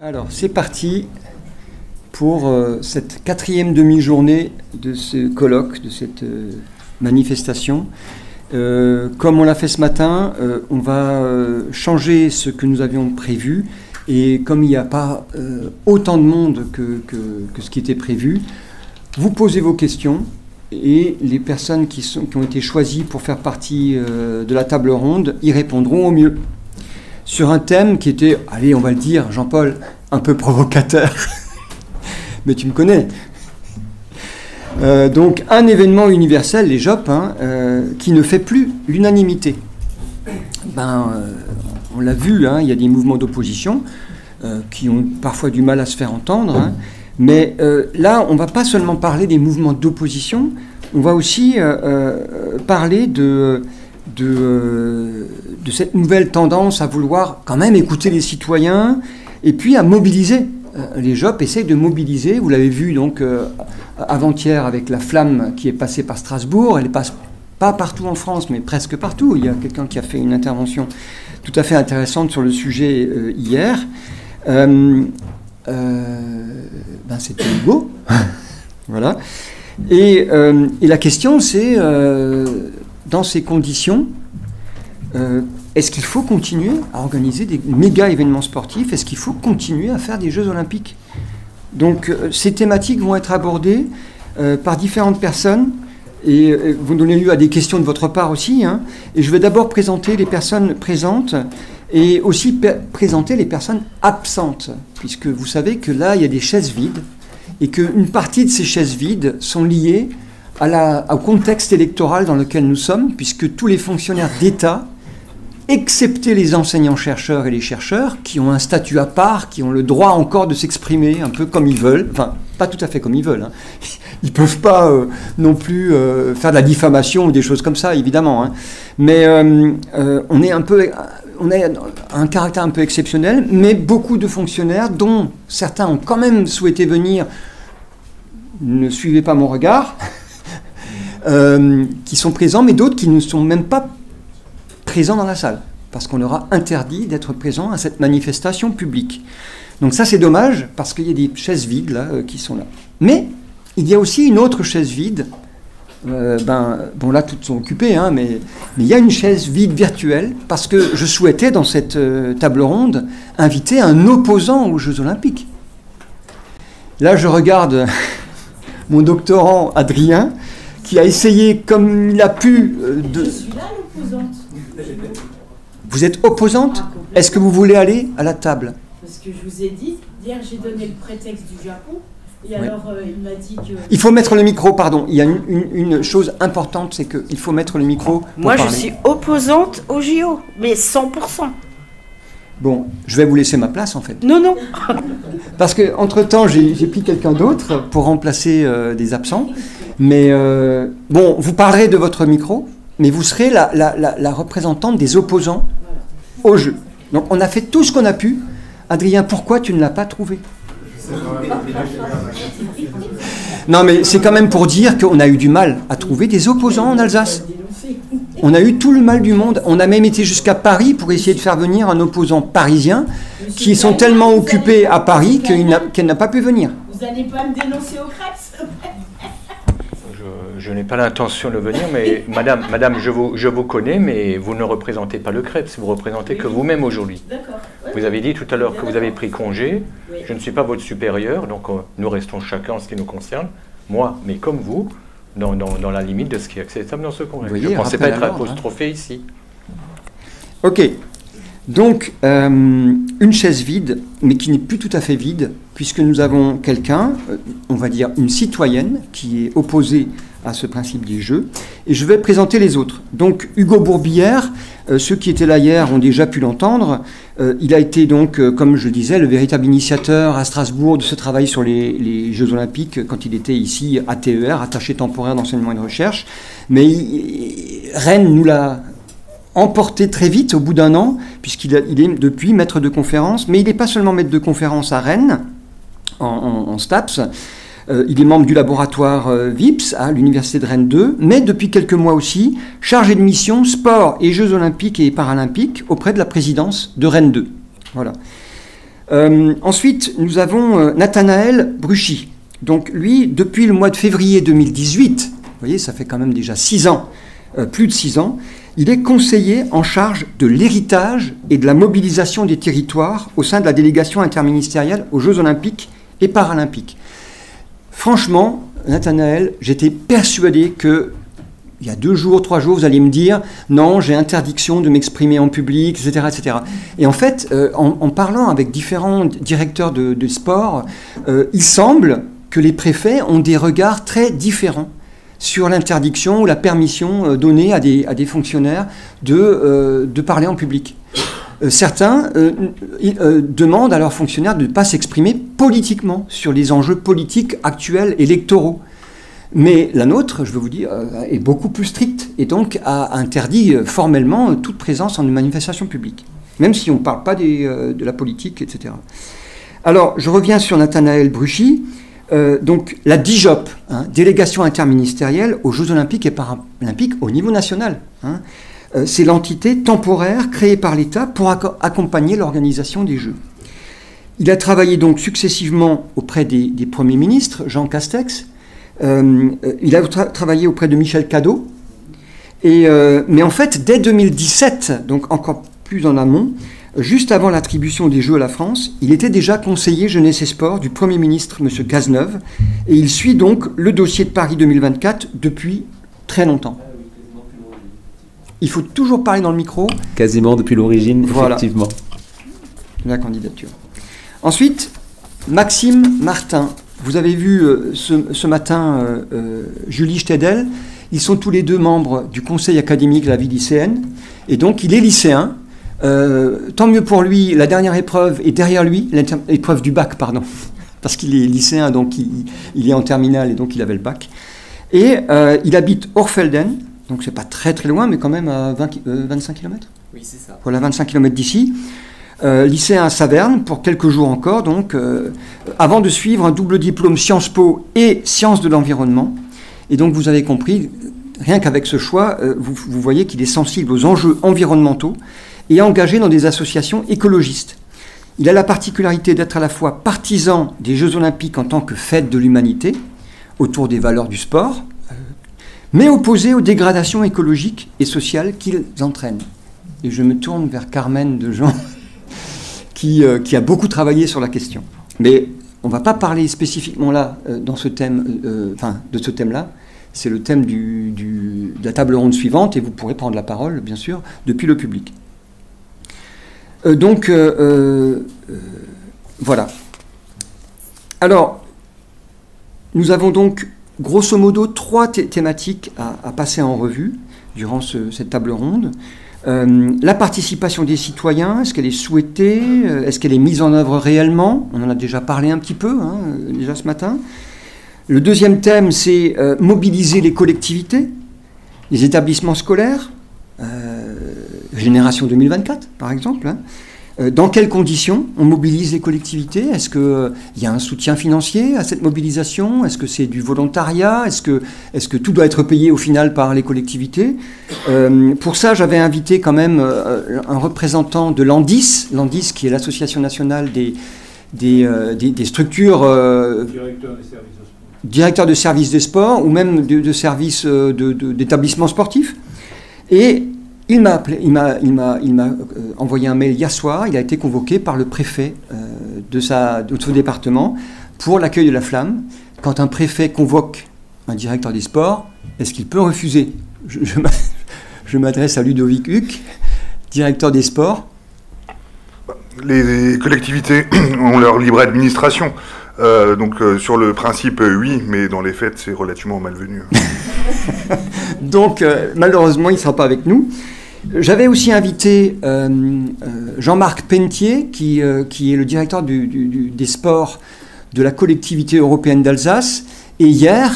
Alors, c'est parti pour cette quatrième demi-journée de ce colloque, de cette manifestation. Comme on l'a fait ce matin, on va changer ce que nous avions prévu. Et comme il n'y a pas autant de monde que ce qui était prévu, vous posez vos questions et les personnes qui ont été choisies pour faire partie de la table ronde y répondront au mieux. Sur un thème qui était, allez, on va le dire, Jean-Paul, un peu provocateur, mais tu me connais. Donc, un événement universel, les JOP, qui ne fait plus l'unanimité. On l'a vu, il y a des mouvements d'opposition qui ont parfois du mal à se faire entendre, mais là, on ne va pas seulement parler des mouvements d'opposition, on va aussi parler de cette nouvelle tendance à vouloir quand même écouter les citoyens et puis à mobiliser. Les JOP essayent de mobiliser, vous l'avez vu donc avant-hier avec la flamme qui est passée par Strasbourg, elle passe pas partout en France mais presque partout. Il y a quelqu'un qui a fait une intervention tout à fait intéressante sur le sujet hier. C'était Hugo. Voilà. Et la question c'est, dans ces conditions, est-ce qu'il faut continuer à organiser des méga événements sportifs? Est-ce qu'il faut continuer à faire des Jeux Olympiques? Donc ces thématiques vont être abordées par différentes personnes et vous donnez lieu à des questions de votre part aussi. Et je vais d'abord présenter les personnes présentes et aussi présenter les personnes absentes, puisque vous savez que là, il y a des chaises vides et qu'une partie de ces chaises vides sont liées au contexte électoral dans lequel nous sommes, puisque tous les fonctionnaires d'État, excepté les enseignants-chercheurs et les chercheurs, qui ont un statut à part, qui ont le droit encore de s'exprimer un peu comme ils veulent, enfin, pas tout à fait comme ils veulent, ils ne peuvent pas non plus faire de la diffamation ou des choses comme ça, évidemment, mais on a un caractère un peu exceptionnel, mais beaucoup de fonctionnaires, dont certains ont quand même souhaité venir, ne suivez pas mon regard, qui sont présents, mais d'autres qui ne sont même pas présents dans la salle, parce qu'on leur a interdit d'être présents à cette manifestation publique. Donc ça, c'est dommage, parce qu'il y a des chaises vides, là, qui sont là. Mais il y a aussi une autre chaise vide. Bon, là, toutes sont occupées, mais il y a une chaise vide virtuelle, parce que je souhaitais, dans cette table ronde, inviter un opposant aux Jeux Olympiques. Là, je regarde mon doctorant Adrien, qui a essayé, comme il a pu... Je suis là, l'opposante. Vous êtes opposante? Est-ce que vous voulez aller à la table? Parce que je vous ai dit, hier j'ai donné le prétexte du Japon, et alors il m'a dit que... Il faut mettre le micro, pardon. Il y a une chose importante, c'est qu'il faut mettre le micro pour Moi, parler. je suis opposante au JO, mais 100%. Bon, je vais vous laisser ma place, en fait. Non, non. Parce qu'entre-temps, j'ai pris quelqu'un d'autre pour remplacer des absents. Mais bon, vous parlerez de votre micro, mais vous serez la représentante des opposants au jeu. Donc on a fait tout ce qu'on a pu. Adrien, pourquoi tu ne l'as pas trouvé? Non, mais c'est quand même pour dire qu'on a eu du mal à trouver des opposants en Alsace. On a eu tout le mal du monde. On a même été jusqu'à Paris pour essayer de faire venir un opposant parisien qui sont tellement occupés à Paris qu'elle n'a pas pu venir. Vous n'allez pas me dénoncer au Krebs? Je n'ai pas l'intention de venir, mais madame, je vous connais, mais vous ne représentez pas le Krebs, vous représentez que vous-même aujourd'hui. D'accord. Vous avez dit tout à l'heure que vous avez pris congé, je ne suis pas votre supérieur, donc nous restons chacun en ce qui nous concerne, moi, mais comme vous, dans la limite de ce qui est acceptable dans ce congrès. Je ne pensais pas être apostrophé ici. Ok. Donc, une chaise vide, mais qui n'est plus tout à fait vide, puisque nous avons quelqu'un, on va dire une citoyenne, qui est opposée à ce principe des Jeux, et je vais présenter les autres. Donc, Hugo Bourbière, ceux qui étaient là hier ont déjà pu l'entendre, il a été donc, comme je le disais, le véritable initiateur à Strasbourg de ce travail sur les Jeux Olympiques, quand il était ici à TER, attaché temporaire d'enseignement et de recherche, mais Rennes nous l'a emporté très vite, au bout d'un an, puisqu'il est depuis maître de conférence, mais il n'est pas seulement maître de conférence à Rennes, en STAPS, il est membre du laboratoire VIPS à l'Université de Rennes 2, mais depuis quelques mois aussi, chargé de mission sport et Jeux Olympiques et Paralympiques auprès de la présidence de Rennes 2. Voilà. Ensuite, nous avons Nathanaël Bruchy. Donc lui, depuis le mois de février 2018, vous voyez, ça fait quand même déjà 6 ans, plus de 6 ans, il est conseiller en charge de l'héritage et de la mobilisation des territoires au sein de la délégation interministérielle aux Jeux Olympiques et Paralympiques. Franchement, Nathanaël, j'étais persuadé que il y a 2 jours, 3 jours, vous allez me dire « Non, j'ai interdiction de m'exprimer en public, etc. etc. » Et en fait, en parlant avec différents directeurs de sport, il semble que les préfets ont des regards très différents sur l'interdiction ou la permission donnée à des fonctionnaires de parler en public. Certains demandent à leurs fonctionnaires de ne pas s'exprimer politiquement sur les enjeux politiques actuels électoraux. Mais la nôtre, je veux vous dire, est beaucoup plus stricte et donc a interdit formellement toute présence en une manifestation publique, même si on ne parle pas de la politique, etc. Alors, je reviens sur Nathanaël Bruchy. Donc, la DIJOP, délégation interministérielle aux Jeux Olympiques et Paralympiques au niveau national. C'est l'entité temporaire créée par l'État pour accompagner l'organisation des Jeux. Il a travaillé donc successivement auprès des premiers ministres, Jean Castex. Il a travaillé auprès de Michel Cadot. Mais en fait, dès 2017, donc encore plus en amont, juste avant l'attribution des Jeux à la France, il était déjà conseiller jeunesse et sport du Premier ministre, M. Cazeneuve, et il suit donc le dossier de Paris 2024 depuis très longtemps. Il faut toujours parler dans le micro. Quasiment depuis l'origine, voilà. Effectivement. La candidature. Ensuite, Maxime Martin. Vous avez vu ce matin Julie Stedel. Ils sont tous les deux membres du conseil académique de la vie lycéenne. Et donc, il est lycéen. Tant mieux pour lui, la dernière épreuve est derrière lui, l'épreuve du bac, pardon. Parce qu'il est lycéen, donc il est en terminale et donc il avait le bac. Et il habite Orfelden, donc c'est pas très très loin, mais quand même à 25 km. Oui, c'est ça. Voilà, 25 km d'ici. Lycéen à Saverne pour quelques jours encore, donc avant de suivre un double diplôme Sciences Po et Sciences de l'environnement. Et donc vous avez compris, rien qu'avec ce choix, vous voyez qu'il est sensible aux enjeux environnementaux et engagé dans des associations écologistes. Il a la particularité d'être à la fois partisan des Jeux Olympiques en tant que fête de l'humanité, autour des valeurs du sport, mais opposé aux dégradations écologiques et sociales qu'ils entraînent. Et je me tourne vers Carmen Dejean, qui a beaucoup travaillé sur la question. Mais on ne va pas parler spécifiquement là, dans ce thème, de ce thème-là. C'est le thème de la table ronde suivante, et vous pourrez prendre la parole, bien sûr, depuis le public. Voilà. Alors, nous avons donc, grosso modo, 3 thématiques à passer en revue durant cette table ronde. La participation des citoyens, est-ce qu'elle est souhaitée? Est-ce qu'elle est mise en œuvre réellement? On en a déjà parlé un petit peu, déjà ce matin. Le deuxième thème, c'est mobiliser les collectivités, les établissements scolaires, Génération 2024, par exemple. Dans quelles conditions on mobilise les collectivités? Est-ce qu'il y a un soutien financier à cette mobilisation? Est-ce que c'est du volontariat? Est-ce que tout doit être payé au final par les collectivités? Pour ça, j'avais invité quand même un représentant de l'ANDIS, l'ANDIS qui est l'Association nationale des structures... directeur de services des sports ou même de services d'établissements sportifs. Et il m'a envoyé un mail hier soir. Il a été convoqué par le préfet de son département pour l'accueil de la flamme. Quand un préfet convoque un directeur des sports, est-ce qu'il peut refuser? Je m'adresse à Ludovic Huck, directeur des sports. Les collectivités ont leur libre administration. Donc sur le principe, oui, mais dans les faits, c'est relativement malvenu. Donc malheureusement, il ne sera pas avec nous. J'avais aussi invité Jean-Marc Pentier, qui est le directeur des sports de la collectivité européenne d'Alsace. Et hier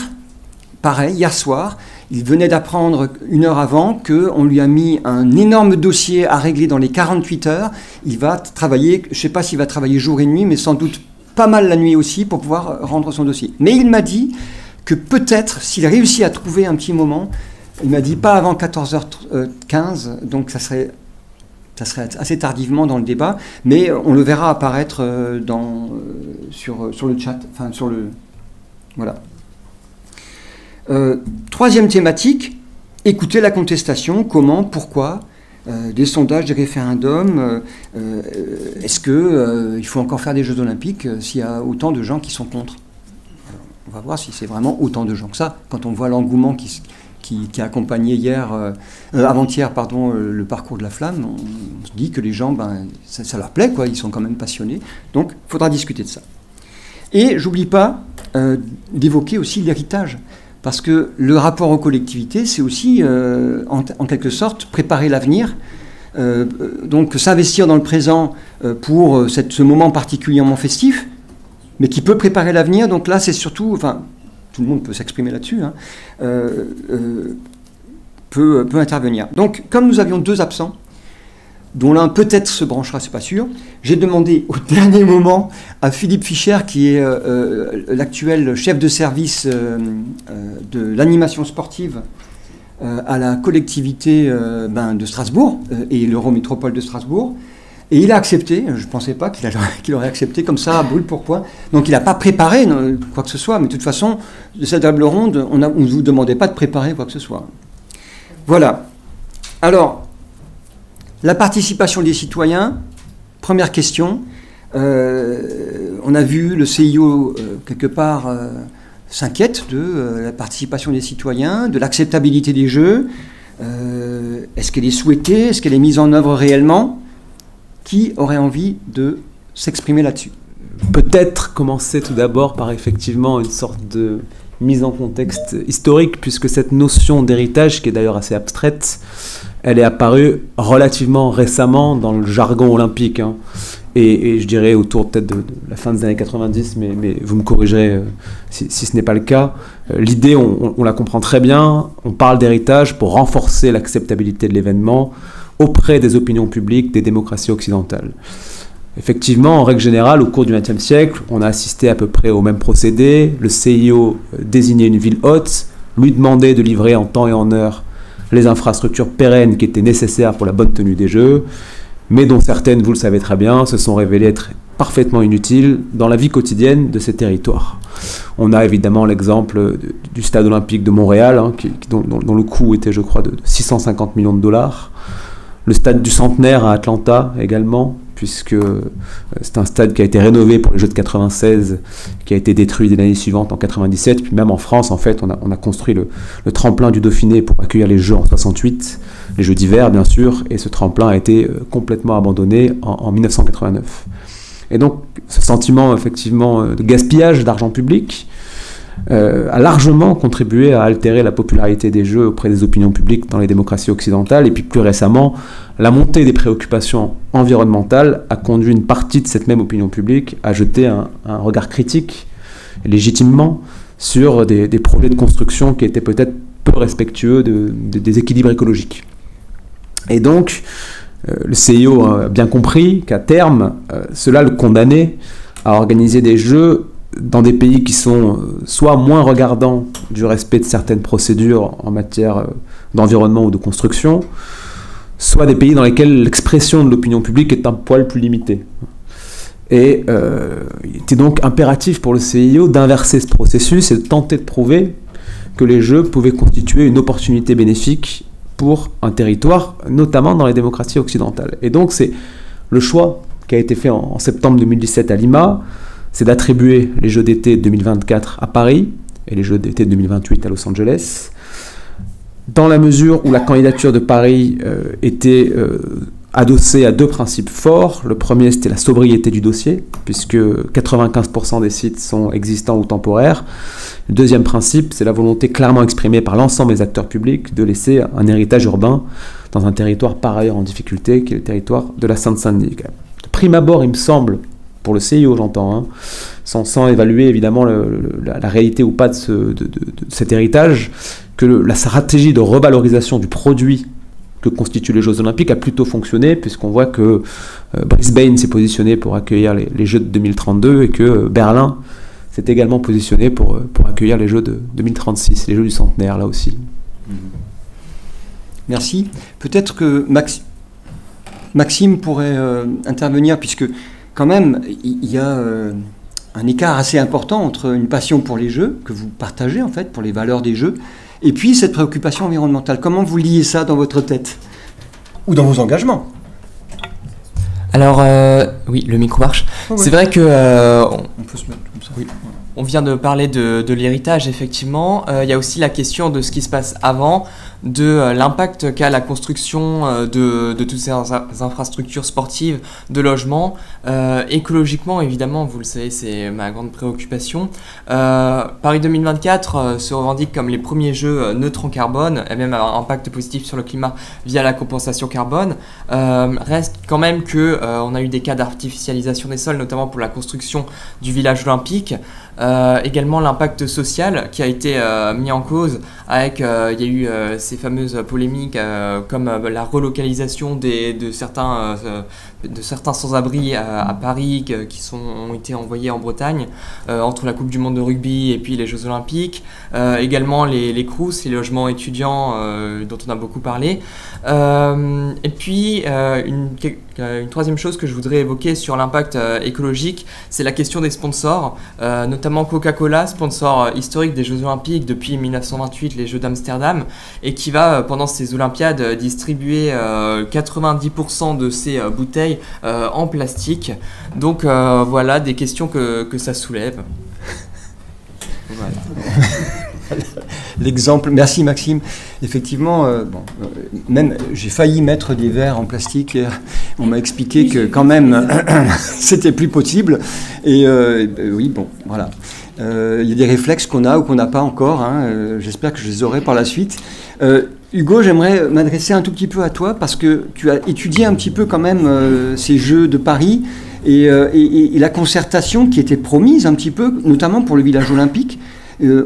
soir, il venait d'apprendre 1 heure avant qu'on lui a mis un énorme dossier à régler dans les 48 heures. Il va travailler, je ne sais pas s'il va travailler jour et nuit, mais sans doute pas mal la nuit aussi pour pouvoir rendre son dossier. Mais il m'a dit que peut-être, s'il réussit à trouver un petit moment, il m'a dit pas avant 14h15, donc ça serait Ça serait assez tardivement dans le débat, mais on le verra apparaître sur le chat, enfin sur le... Voilà. Troisième thématique, écouter la contestation, comment, pourquoi, des sondages, des référendums, est-ce qu'il faut encore faire des Jeux Olympiques s'il y a autant de gens qui sont contre? On va voir si c'est vraiment autant de gens que ça, quand on voit l'engouement qui a accompagné avant-hier, le parcours de la flamme, on se dit que les gens, ça leur plaît, quoi, ils sont quand même passionnés. Donc, il faudra discuter de ça. Et j'oublie pas d'évoquer aussi l'héritage, parce que le rapport aux collectivités, c'est aussi, en quelque sorte, préparer l'avenir. Donc, s'investir dans le présent pour ce moment particulièrement festif, mais qui peut préparer l'avenir. Donc là, c'est surtout... Enfin, tout le monde peut s'exprimer là-dessus, hein, peut intervenir. Donc, comme nous avions 2 absents, dont l'un peut-être se branchera, c'est pas sûr, j'ai demandé au dernier moment à Philippe Fischer, qui est l'actuel chef de service de l'animation sportive à la collectivité de Strasbourg et l'Eurométropole de Strasbourg. Et il a accepté, je ne pensais pas qu'il aurait accepté comme ça, à brûle pour point. Donc il n'a pas préparé quoi que ce soit, mais de toute façon, de cette table ronde, on ne vous demandait pas de préparer quoi que ce soit. Voilà. Alors, la participation des citoyens, première question. On a vu le CIO, quelque part, s'inquiète de la participation des citoyens, de l'acceptabilité des jeux. Est-ce qu'elle est souhaitée? Est-ce qu'elle est mise en œuvre réellement? Qui aurait envie de s'exprimer là-dessus? Peut-être commencer tout d'abord par effectivement une sorte de mise en contexte historique, puisque cette notion d'héritage, qui est d'ailleurs assez abstraite, elle est apparue relativement récemment dans le jargon olympique, hein, et je dirais autour peut-être de la fin des années 90, mais vous me corrigerez si ce n'est pas le cas. L'idée, on la comprend très bien, on parle d'héritage pour renforcer l'acceptabilité de l'événement auprès des opinions publiques des démocraties occidentales. Effectivement, en règle générale, au cours du XXe siècle, on a assisté à peu près au même procédé. Le CIO désignait une ville hôte, lui demandait de livrer en temps et en heure les infrastructures pérennes qui étaient nécessaires pour la bonne tenue des Jeux, mais dont certaines, vous le savez très bien, se sont révélées être parfaitement inutiles dans la vie quotidienne de ces territoires. On a évidemment l'exemple du stade olympique de Montréal, hein, dont le coût était, je crois, de 650 millions de dollars. Le stade du Centenaire à Atlanta également, puisque c'est un stade qui a été rénové pour les Jeux de 96, qui a été détruit dès l'année suivante en 97. Puis même en France, en fait, on a construit le tremplin du Dauphiné pour accueillir les Jeux en 68, les Jeux d'hiver bien sûr, et ce tremplin a été complètement abandonné en 1989. Et donc, ce sentiment effectivement de gaspillage d'argent public a largement contribué à altérer la popularité des Jeux auprès des opinions publiques dans les démocraties occidentales. Et puis plus récemment, la montée des préoccupations environnementales a conduit une partie de cette même opinion publique à jeter un regard critique, légitimement, sur des projets de construction qui étaient peut-être peu respectueux des équilibres écologiques. Et donc, le CIO a bien compris qu'à terme, cela le condamnait à organiser des Jeux dans des pays qui sont soit moins regardants du respect de certaines procédures en matière d'environnement ou de construction, soit des pays dans lesquels l'expression de l'opinion publique est un poil plus limitée. Et il était donc impératif pour le CIO d'inverser ce processus et de tenter de prouver que les Jeux pouvaient constituer une opportunité bénéfique pour un territoire, notamment dans les démocraties occidentales. Et donc c'est le choix qui a été fait en septembre 2017 à Lima, c'est d'attribuer les Jeux d'été 2024 à Paris et les Jeux d'été 2028 à Los Angeles, dans la mesure où la candidature de Paris était adossée à 2 principes forts. Le premier, c'était la sobriété du dossier, puisque 95% des sites sont existants ou temporaires. Le deuxième principe, c'est la volonté clairement exprimée par l'ensemble des acteurs publics de laisser un héritage urbain dans un territoire par ailleurs en difficulté, qui est le territoire de la Seine-Saint-Denis. De prime abord, il me semble, pour le CIO j'entends, hein, sans évaluer évidemment la réalité ou pas de cet héritage, que la stratégie de revalorisation du produit que constituent les Jeux Olympiques a plutôt fonctionné, puisqu'on voit que Brisbane s'est positionné pour accueillir les Jeux de 2032 et que Berlin s'est également positionné pour accueillir les Jeux de 2036, les Jeux du centenaire là aussi. Merci. Peut-être que Maxime pourrait intervenir, puisque quand même, il y a un écart assez important entre une passion pour les jeux, que vous partagez en fait, pour les valeurs des jeux, et puis cette préoccupation environnementale. Comment vous liez ça dans votre tête? Ou dans vos engagements? Alors, oui, le micro marche. Oh, ouais. C'est vrai que... on peut se mettre comme ça. Oui. On vient de parler de l'héritage, effectivement. Il y a aussi la question de ce qui se passe avant, de l'impact qu'a la construction de toutes ces infrastructures sportives, de logements. Écologiquement, évidemment, vous le savez, c'est ma grande préoccupation. Paris 2024 se revendique comme les premiers jeux neutres en carbone, et même un impact positif sur le climat via la compensation carbone. Reste quand même qu'on a eu des cas d'artificialisation des sols, notamment pour la construction du village olympique. Également l'impact social qui a été mis en cause avec, il y a eu ces fameuses polémiques comme la relocalisation de certains sans-abri à Paris ont été envoyés en Bretagne entre la Coupe du Monde de rugby et puis les Jeux Olympiques. Également les Crous, les logements étudiants dont on a beaucoup parlé. Et puis une troisième chose que je voudrais évoquer sur l'impact écologique, c'est la question des sponsors, notamment Coca-Cola, sponsor historique des Jeux Olympiques depuis 1928, les Jeux d'Amsterdam, et qui va pendant ces Olympiades distribuer 90% de ses bouteilles en plastique. Donc voilà des questions que ça soulève. Voilà. L'exemple, merci Maxime. Effectivement, même j'ai failli mettre des verres en plastique et on m'a expliqué que quand même c'était plus possible. Et oui, bon, voilà. Il y a des réflexes qu'on a ou qu'on n'a pas encore. Hein, j'espère que je les aurai par la suite. Hugo, j'aimerais m'adresser un tout petit peu à toi parce que tu as étudié un petit peu quand même ces Jeux de Paris et la concertation qui était promise un petit peu, notamment pour le village olympique,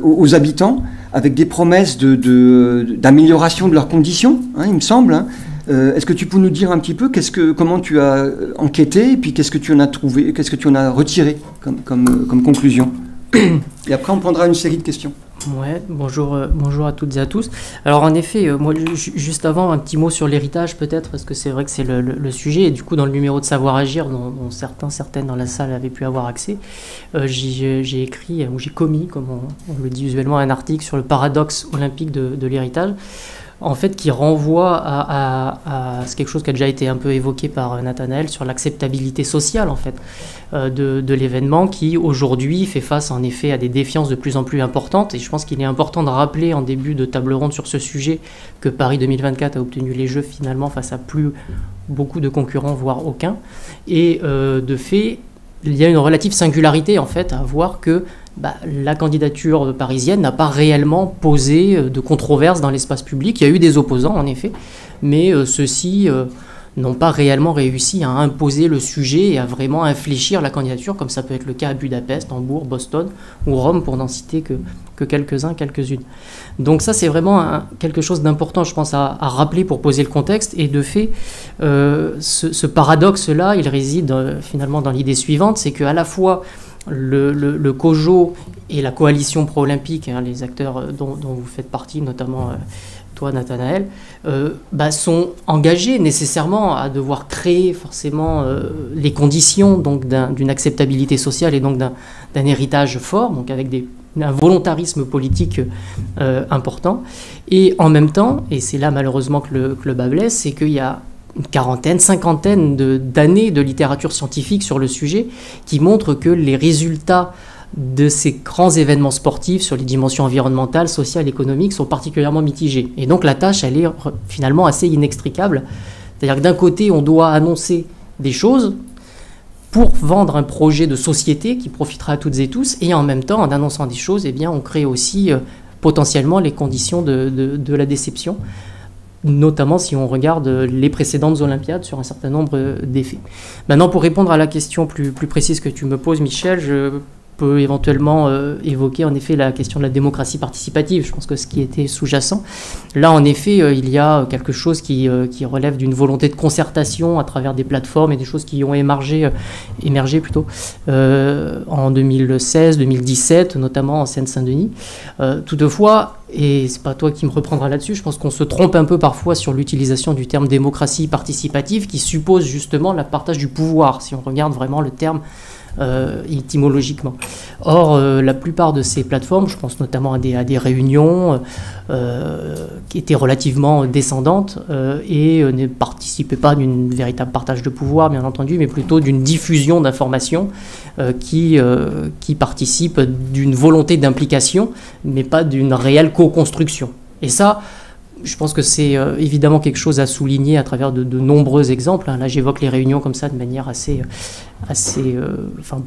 aux habitants, avec des promesses d'amélioration de leurs conditions, hein, il me semble. Hein. Est-ce que tu peux nous dire un petit peu comment tu as enquêté et puis qu'est-ce que tu en as trouvé, qu'est-ce que tu en as retiré comme conclusion? Et après, on prendra une série de questions. Ouais, bonjour à toutes et à tous. Alors en effet, moi juste avant, un petit mot sur l'héritage peut-être, parce que c'est vrai que c'est le sujet, et du coup dans le numéro de Savoir Agir, dont certaines dans la salle avaient pu avoir accès, j'ai écrit, ou j'ai commis, comme on le dit usuellement, un article sur le paradoxe olympique de l'héritage, en fait qui renvoie à quelque chose qui a déjà été un peu évoqué par Nathanaël sur l'acceptabilité sociale en fait de l'événement qui aujourd'hui fait face en effet à des défiances de plus en plus importantes, et je pense qu'il est important de rappeler en début de table ronde sur ce sujet que Paris 2024 a obtenu les Jeux finalement face à plus beaucoup de concurrents, voire aucun, et de fait il y a une relative singularité en fait à voir que la candidature parisienne n'a pas réellement posé de controverse dans l'espace public. Il y a eu des opposants, en effet, mais ceux-ci n'ont pas réellement réussi à imposer le sujet et à vraiment infléchir la candidature, comme ça peut être le cas à Budapest, Hambourg, Boston ou Rome, pour n'en citer que quelques-unes. Donc ça, c'est vraiment quelque chose d'important, je pense, à rappeler pour poser le contexte. Et de fait, ce paradoxe-là, il réside finalement dans l'idée suivante, c'est qu'à la fois le COJO et la coalition pro-olympique, hein, les acteurs dont vous faites partie, notamment toi Nathanaël, sont engagés nécessairement à devoir créer forcément les conditions donc d'une acceptabilité sociale et donc d'un héritage fort, donc avec un volontarisme politique important. Et en même temps, et c'est là malheureusement que le bas blesse, c'est qu'il y a une cinquantaine d'années de littérature scientifique sur le sujet qui montrent que les résultats de ces grands événements sportifs sur les dimensions environnementales, sociales, économiques sont particulièrement mitigés. Et donc la tâche, elle est finalement assez inextricable. C'est-à-dire que d'un côté, on doit annoncer des choses pour vendre un projet de société qui profitera à toutes et tous, et en même temps, en annonçant des choses, eh bien, on crée aussi potentiellement les conditions de la déception, notamment si on regarde les précédentes Olympiades sur un certain nombre d'effets. Maintenant, pour répondre à la question plus précise que tu me poses, Michel, peut éventuellement évoquer en effet la question de la démocratie participative. Je pense que ce qui était sous-jacent. Là, en effet, il y a quelque chose qui relève d'une volonté de concertation à travers des plateformes et des choses qui ont émergé plutôt en 2016-2017, notamment en Seine-Saint-Denis. Toutefois, et c'est pas toi qui me reprendras là-dessus, je pense qu'on se trompe un peu parfois sur l'utilisation du terme démocratie participative qui suppose justement le partage du pouvoir, si on regarde vraiment le terme étymologiquement. Or, la plupart de ces plateformes, je pense notamment à des réunions qui étaient relativement descendantes et ne participaient pas d'un véritable partage de pouvoir, bien entendu, mais plutôt d'une diffusion d'informations qui participent d'une volonté d'implication, mais pas d'une réelle co-construction. Et ça, je pense que c'est évidemment quelque chose à souligner à travers de nombreux exemples. Là, j'évoque les réunions comme ça de manière assez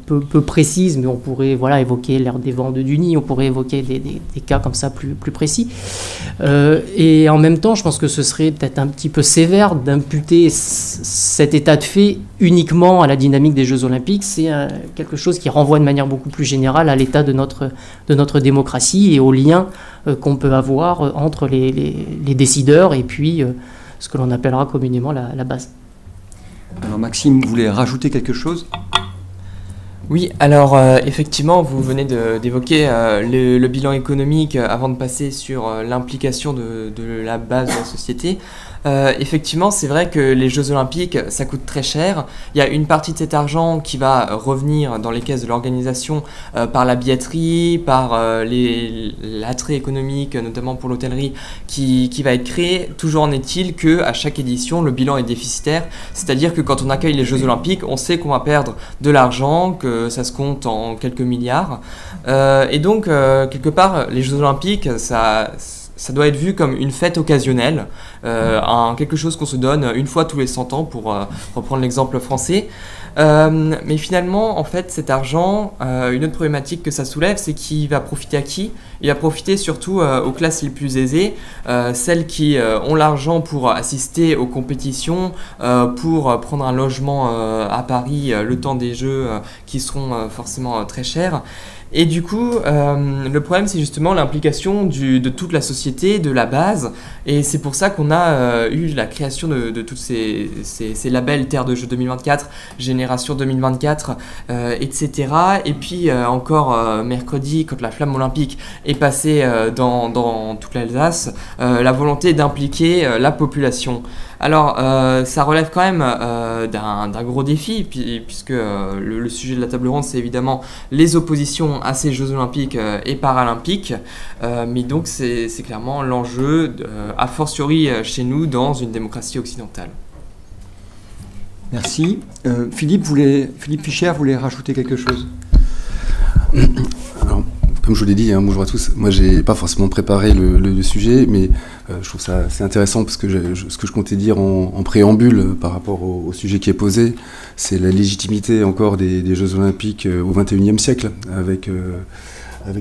peu précise, mais on pourrait évoquer l'ère des vents de Duny, on pourrait évoquer des cas comme ça plus précis. Et en même temps, je pense que ce serait peut-être un petit peu sévère d'imputer cet état de fait uniquement à la dynamique des Jeux Olympiques. C'est quelque chose qui renvoie de manière beaucoup plus générale à l'état de notre démocratie et aux liens qu'on peut avoir entre les décideurs et puis ce que l'on appellera communément la base. Alors Maxime, vous voulez rajouter quelque chose ? Oui, alors effectivement, vous venez d'évoquer le bilan économique avant de passer sur l'implication de la base de la société. Effectivement, c'est vrai que les Jeux Olympiques, ça coûte très cher. Il y a une partie de cet argent qui va revenir dans les caisses de l'organisation par la billetterie, par l'attrait économique, notamment pour l'hôtellerie, qui va être créé. Toujours en est-il qu'à chaque édition, le bilan est déficitaire. C'est-à-dire que quand on accueille les Jeux Olympiques, on sait qu'on va perdre de l'argent, que ça se compte en quelques milliards. Et donc, quelque part, les Jeux Olympiques, ça doit être vu comme une fête occasionnelle, quelque chose qu'on se donne une fois tous les 100 ans, pour reprendre l'exemple français. Mais finalement, en fait, cet argent, une autre problématique que ça soulève, c'est qu'il va profiter à qui ? Il va profiter surtout aux classes les plus aisées, celles qui ont l'argent pour assister aux compétitions, pour prendre un logement à Paris le temps des Jeux qui seront forcément très chers. Et du coup, le problème, c'est justement l'implication de toute la société, de la base. Et c'est pour ça qu'on a eu la création de tous ces labels Terre de Jeux 2024, Génération 2024, etc. Et puis encore mercredi, quand la flamme olympique est passée dans toute l'Alsace, la volonté d'impliquer la population. Alors, ça relève quand même d'un gros défi, puisque le sujet de la table ronde, c'est évidemment les oppositions à ces Jeux Olympiques et Paralympiques. Mais donc, c'est clairement l'enjeu, a fortiori chez nous, dans une démocratie occidentale. Merci. Philippe Fischer voulait rajouter quelque chose ? Alors, comme je vous l'ai dit, bonjour à tous, moi j'ai pas forcément préparé le sujet, mais je trouve ça assez intéressant parce que ce que je comptais dire en préambule par rapport au sujet qui est posé, c'est la légitimité encore des Jeux Olympiques au XXIe siècle, avec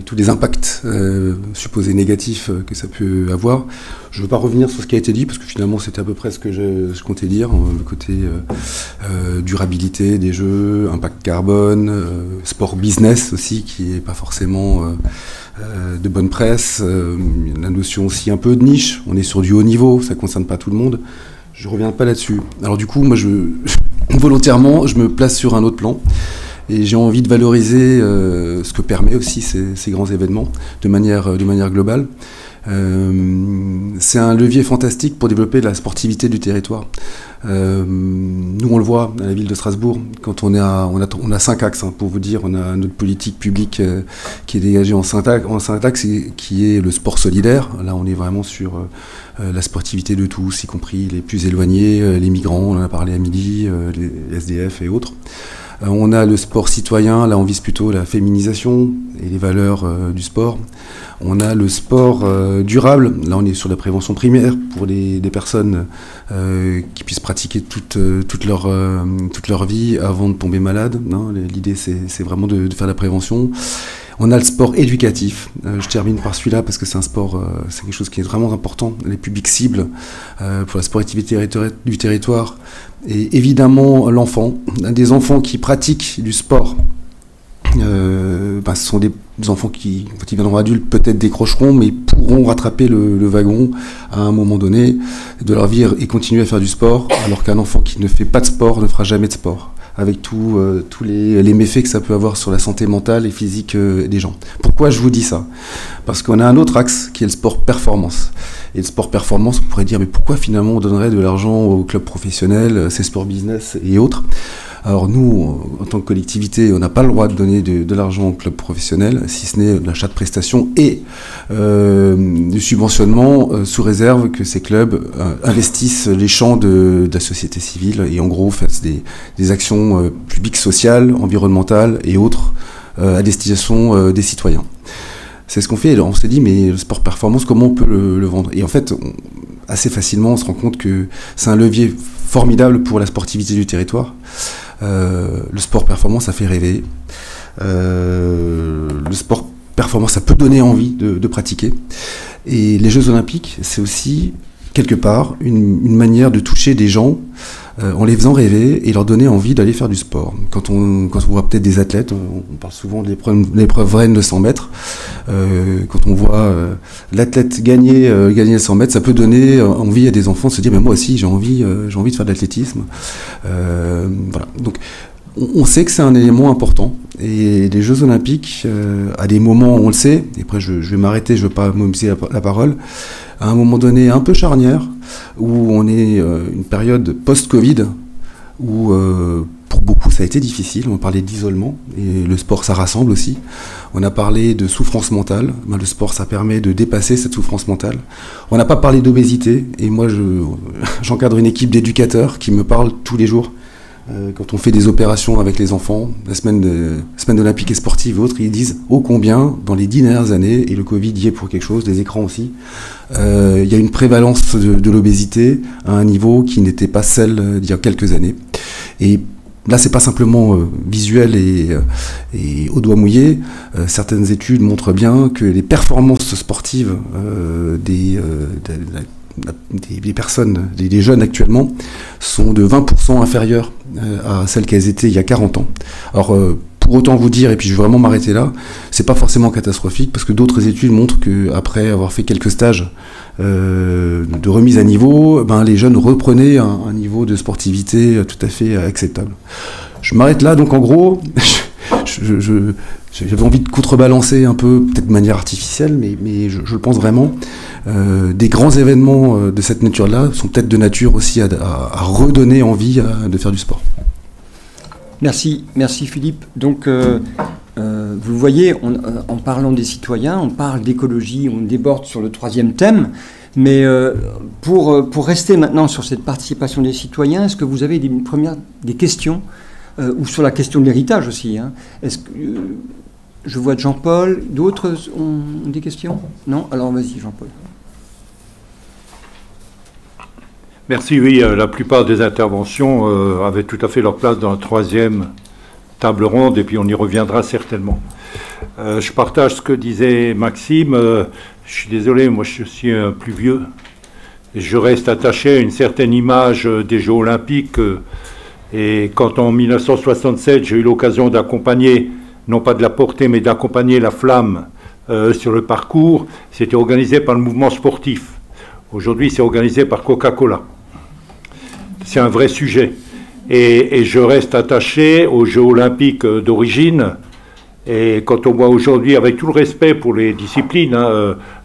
tous les impacts supposés négatifs que ça peut avoir. Je ne veux pas revenir sur ce qui a été dit, parce que finalement c'était à peu près ce que je comptais dire, le côté durabilité des Jeux, impact carbone, sport business aussi, qui n'est pas forcément de bonne presse, la notion aussi un peu de niche, on est sur du haut niveau, ça ne concerne pas tout le monde, je ne reviens pas là-dessus. Alors du coup, moi volontairement, je me place sur un autre plan. Et j'ai envie de valoriser ce que permet aussi ces grands événements de manière globale. C'est un levier fantastique pour développer la sportivité du territoire. Nous, on le voit à la ville de Strasbourg, quand on a 5 axes, pour vous dire. On a notre politique publique qui est dégagée en 5 axes, qui est le sport solidaire. Là, on est vraiment sur la sportivité de tous, y compris les plus éloignés, les migrants, on en a parlé à midi, les SDF et autres. On a le sport citoyen, là on vise plutôt la féminisation et les valeurs du sport. On a le sport durable, là on est sur la prévention primaire pour des personnes qui puissent pratiquer toute leur vie avant de tomber malade. L'idée c'est vraiment de faire la prévention. On a le sport éducatif. Je termine par celui-là parce que c'est un sport, c'est quelque chose qui est vraiment important. Les publics cibles pour la sportivité du territoire. Et évidemment l'enfant, des enfants qui pratiquent du sport ce sont des enfants qui, quand ils viendront adultes, peut-être décrocheront, mais pourront rattraper le wagon à un moment donné de leur vie et continuer à faire du sport, alors qu'un enfant qui ne fait pas de sport ne fera jamais de sport, avec tous les méfaits que ça peut avoir sur la santé mentale et physique des gens. Pourquoi je vous dis ça? Parce qu'on a un autre axe qui est le sport performance. Et le sport performance, on pourrait dire, mais pourquoi finalement on donnerait de l'argent aux clubs professionnels, ces sports business et autres? Alors nous, en tant que collectivité, on n'a pas le droit de donner de l'argent aux clubs professionnels, si ce n'est l'achat de prestations et du subventionnement sous réserve que ces clubs investissent les champs de la société civile et en gros fassent des actions publiques, sociales, environnementales et autres à destination des citoyens. C'est ce qu'on fait. Alors on s'est dit, mais le sport performance, comment on peut le vendre? Et en fait, assez facilement, on se rend compte que c'est un levier formidable pour la sportivité du territoire. Le sport performance, ça fait rêver. Le sport performance, ça peut donner envie de pratiquer. Et les Jeux Olympiques, c'est aussi, quelque part, une manière de toucher des gens en les faisant rêver et leur donner envie d'aller faire du sport. Quand on voit peut-être des athlètes, on parle souvent de l'épreuve reine de 100 mètres, quand on voit l'athlète gagner les 100 mètres, ça peut donner envie à des enfants de se dire mais moi aussi j'ai envie de faire de l'athlétisme. Voilà. Donc on sait que c'est un élément important et les Jeux Olympiques, à des moments on le sait, et après je vais m'arrêter, je ne veux pas m'obliger la parole, à un moment donné un peu charnière, où on est une période post-Covid, où pour beaucoup ça a été difficile, on parlait d'isolement, et le sport ça rassemble aussi, on a parlé de souffrance mentale, le sport ça permet de dépasser cette souffrance mentale, on n'a pas parlé d'obésité, et moi j'encadre une équipe d'éducateurs qui me parlent tous les jours, quand on fait des opérations avec les enfants, la semaine olympique et sportive et autres, ils disent ô combien, dans les 10 dernières années, et le Covid y est pour quelque chose, les écrans aussi, il y a une prévalence de l'obésité à un niveau qui n'était pas celle d'il y a quelques années. Et là, c'est pas simplement visuel et au doigt mouillé. Certaines études montrent bien que les performances sportives des personnes, des jeunes actuellement, sont de 20% inférieures à celles qu'elles étaient il y a 40 ans. Alors, pour autant vous dire, et puis je vais vraiment m'arrêter là, c'est pas forcément catastrophique, parce que d'autres études montrent qu'après avoir fait quelques stages de remise à niveau, les jeunes reprenaient un niveau de sportivité tout à fait acceptable. Je m'arrête là, donc en gros, j'avais envie de contrebalancer un peu, peut-être de manière artificielle, mais je le pense vraiment. Des grands événements de cette nature-là sont peut-être de nature aussi à redonner envie de faire du sport. Merci Philippe. Donc, vous voyez, en parlant des citoyens, on parle d'écologie, on déborde sur le troisième thème, mais pour rester maintenant sur cette participation des citoyens, est-ce que vous avez des questions ou sur la question de l'héritage aussi, hein. Est-ce que je vois Jean-Paul, d'autres ont des questions? Non? Alors vas-y Jean-Paul. Merci, oui, la plupart des interventions avaient tout à fait leur place dans la troisième table ronde et puis on y reviendra certainement. Je partage ce que disait Maxime, je suis désolé, moi je suis un plus vieux et je reste attaché à une certaine image des Jeux Olympiques et quand en 1967 j'ai eu l'occasion d'accompagner, non pas de la porter mais d'accompagner la flamme sur le parcours, c'était organisé par le mouvement sportif. Aujourd'hui c'est organisé par Coca-Cola. C'est un vrai sujet. Et je reste attaché aux Jeux Olympiques d'origine. Et quand on voit aujourd'hui, avec tout le respect pour les disciplines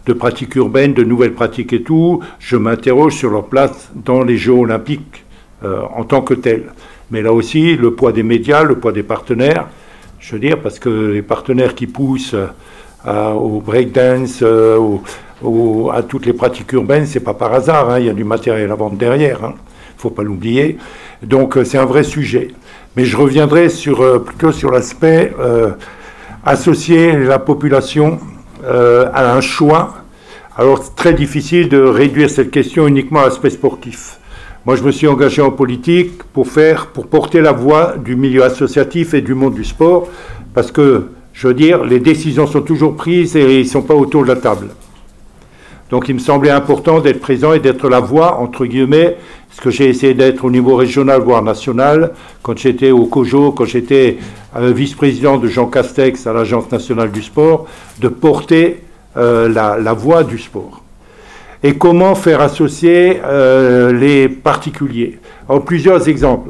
de pratiques urbaines, de nouvelles pratiques et tout, je m'interroge sur leur place dans les Jeux Olympiques en tant que tels. Mais là aussi, le poids des médias, le poids des partenaires, je veux dire, parce que les partenaires qui poussent au breakdance, à toutes les pratiques urbaines, c'est pas par hasard, hein, il y a du matériel à vendre derrière. Hein. Faut pas l'oublier. Donc c'est un vrai sujet. Mais je reviendrai plutôt sur l'aspect associer la population à un choix. Alors c'est très difficile de réduire cette question uniquement à l'aspect sportif. Moi je me suis engagé en politique pour porter la voix du milieu associatif et du monde du sport, parce que, je veux dire, les décisions sont toujours prises et ils ne sont pas autour de la table. Donc il me semblait important d'être présent et d'être la voix, entre guillemets, ce que j'ai essayé d'être au niveau régional, voire national, quand j'étais au COJO, quand j'étais vice-président de Jean Castex à l'Agence nationale du sport, de porter la voix du sport. Et comment faire associer les particuliers? Alors, plusieurs exemples.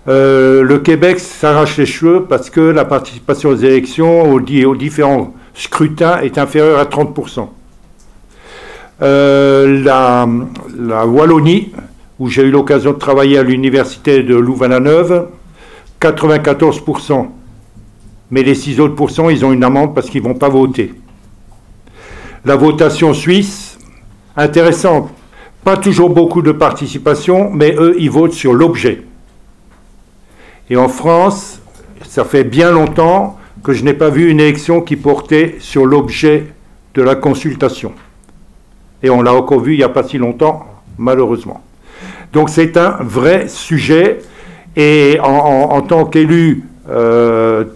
Le Québec s'arrache les cheveux parce que la participation aux élections, aux différents scrutins, est inférieure à 30%. La Wallonie, où j'ai eu l'occasion de travailler à l'université de Louvain-la-Neuve, 94%. Mais les 6 autres pourcents, ils ont une amende parce qu'ils ne vont pas voter. La votation suisse, intéressante. Pas toujours beaucoup de participation, mais eux, ils votent sur l'objet. Et en France, ça fait bien longtemps que je n'ai pas vu une élection qui portait sur l'objet de la consultation. Et on l'a encore vu il n'y a pas si longtemps, malheureusement. Donc c'est un vrai sujet. Et en tant qu'élu,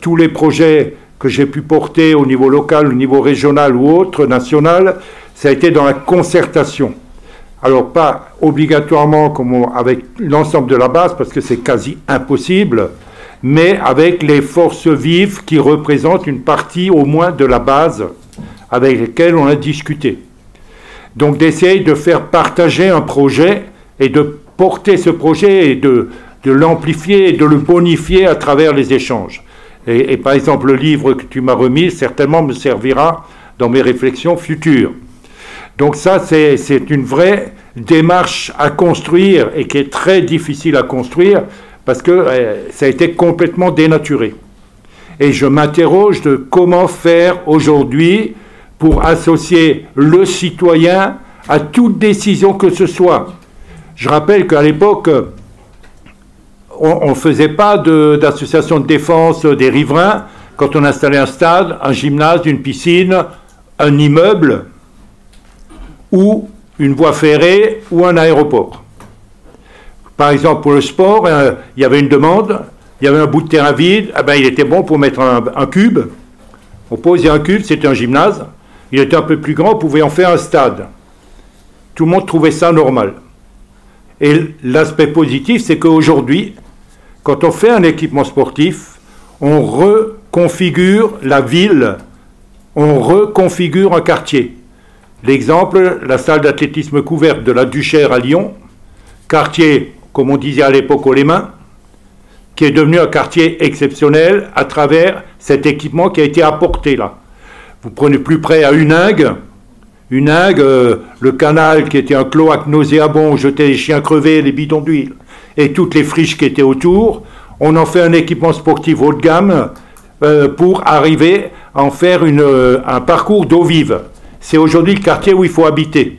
tous les projets que j'ai pu porter au niveau local, au niveau régional ou autre, national, ça a été dans la concertation. Alors pas obligatoirement comme avec l'ensemble de la base, parce que c'est quasi impossible, mais avec les forces vives qui représentent une partie au moins de la base avec lesquelles on a discuté. Donc d'essayer de faire partager un projet et de porter ce projet et de l'amplifier et de le bonifier à travers les échanges. Et par exemple, le livre que tu m'as remis, certainement me servira dans mes réflexions futures. Donc ça, c'est une vraie démarche à construire et qui est très difficile à construire parce que ça a été complètement dénaturé. Et je m'interroge de comment faire aujourd'hui pour associer le citoyen à toute décision que ce soit. Je rappelle qu'à l'époque, on ne faisait pas d'association de défense des riverains quand on installait un stade, un gymnase, une piscine, un immeuble ou une voie ferrée ou un aéroport. Par exemple, pour le sport, il y avait une demande, il y avait un bout de terrain vide, il était bon pour mettre un cube. On posait un cube, c'était un gymnase. Il était un peu plus grand, on pouvait en faire un stade. Tout le monde trouvait ça normal. Et l'aspect positif, c'est qu'aujourd'hui, quand on fait un équipement sportif, on reconfigure la ville, on reconfigure un quartier. L'exemple, la salle d'athlétisme couverte de la Duchère à Lyon, quartier, comme on disait à l'époque, au Léman, qui est devenu un quartier exceptionnel à travers cet équipement qui a été apporté là. Vous prenez plus près à Huningue, le canal qui était un cloaque nauséabond où jetaient les chiens crevés, les bidons d'huile, et toutes les friches qui étaient autour, on en fait un équipement sportif haut de gamme pour arriver à en faire un parcours d'eau vive. C'est aujourd'hui le quartier où il faut habiter.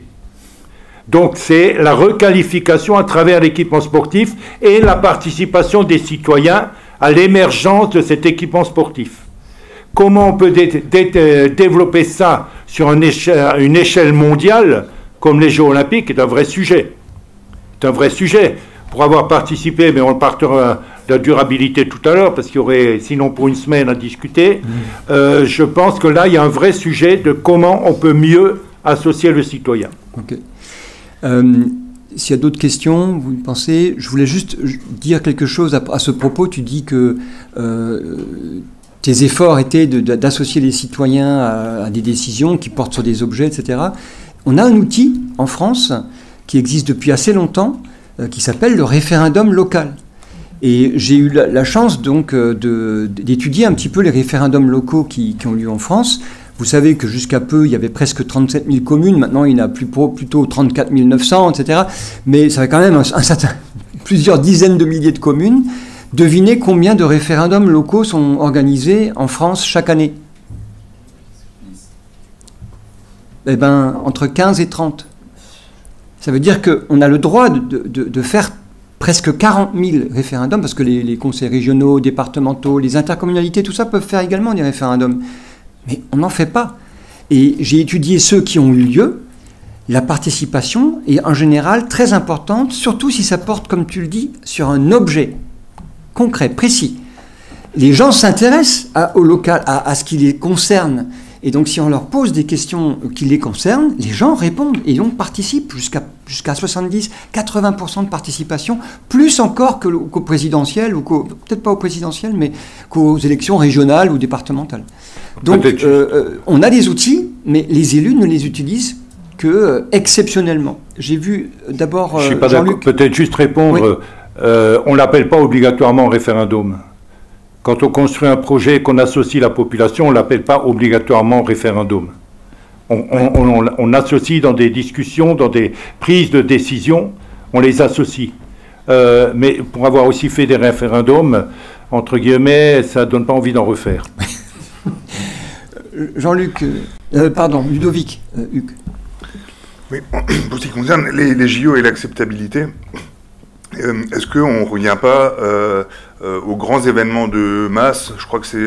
Donc c'est la requalification à travers l'équipement sportif et la participation des citoyens à l'émergence de cet équipement sportif. Comment on peut développer ça sur une échelle mondiale, comme les Jeux Olympiques, est un vrai sujet. C'est un vrai sujet. Pour avoir participé, mais on parlera de la durabilité tout à l'heure, parce qu'il y aurait sinon pour une semaine à discuter, je pense que là, il y a un vrai sujet de comment on peut mieux associer le citoyen. Ok. S'il y a d'autres questions, vous pensez, je voulais juste dire quelque chose à ce propos. Tu dis que tes efforts étaient d'associer les citoyens à des décisions qui portent sur des objets, etc. On a un outil en France qui existe depuis assez longtemps, qui s'appelle le référendum local. Et j'ai eu la chance donc d'étudier un petit peu les référendums locaux qui ont lieu en France. Vous savez que jusqu'à peu, il y avait presque 37 000 communes. Maintenant, il y en a plutôt 34 900, etc. Mais ça fait quand même plusieurs dizaines de milliers de communes. Devinez combien de référendums locaux sont organisés en France chaque année? Eh bien, entre 15 et 30. Ça veut dire qu'on a le droit de faire presque 40 000 référendums, parce que les conseils régionaux, départementaux, les intercommunalités, tout ça peuvent faire également des référendums. Mais on n'en fait pas. Et j'ai étudié ceux qui ont eu lieu. La participation est en général très importante, surtout si ça porte, comme tu le dis, sur un objet concret, précis. Les gens s'intéressent au local, à ce qui les concerne. Et donc, si on leur pose des questions qui les concernent, les gens répondent et donc participent jusqu'à 70-80% de participation, plus encore qu'au présidentiel, ou peut-être pas au présidentiel, mais qu'aux élections régionales ou départementales. Donc, on a des outils, mais les élus ne les utilisent que exceptionnellement. J'ai vu d'abord... Je ne suis pas d'accord. Peut-être juste répondre, oui. On ne l'appelle pas obligatoirement référendum. Quand on construit un projet et qu'on associe la population, on ne l'appelle pas obligatoirement référendum. On associe dans des discussions, dans des prises de décision, on les associe. Mais pour avoir aussi fait des référendums, entre guillemets, ça ne donne pas envie d'en refaire. Jean-Luc, pardon, Ludovic, Hugues. Oui, pour ce qui concerne les JO et l'acceptabilité, est-ce qu'on ne revient pas aux grands événements de masse? Je crois que c'est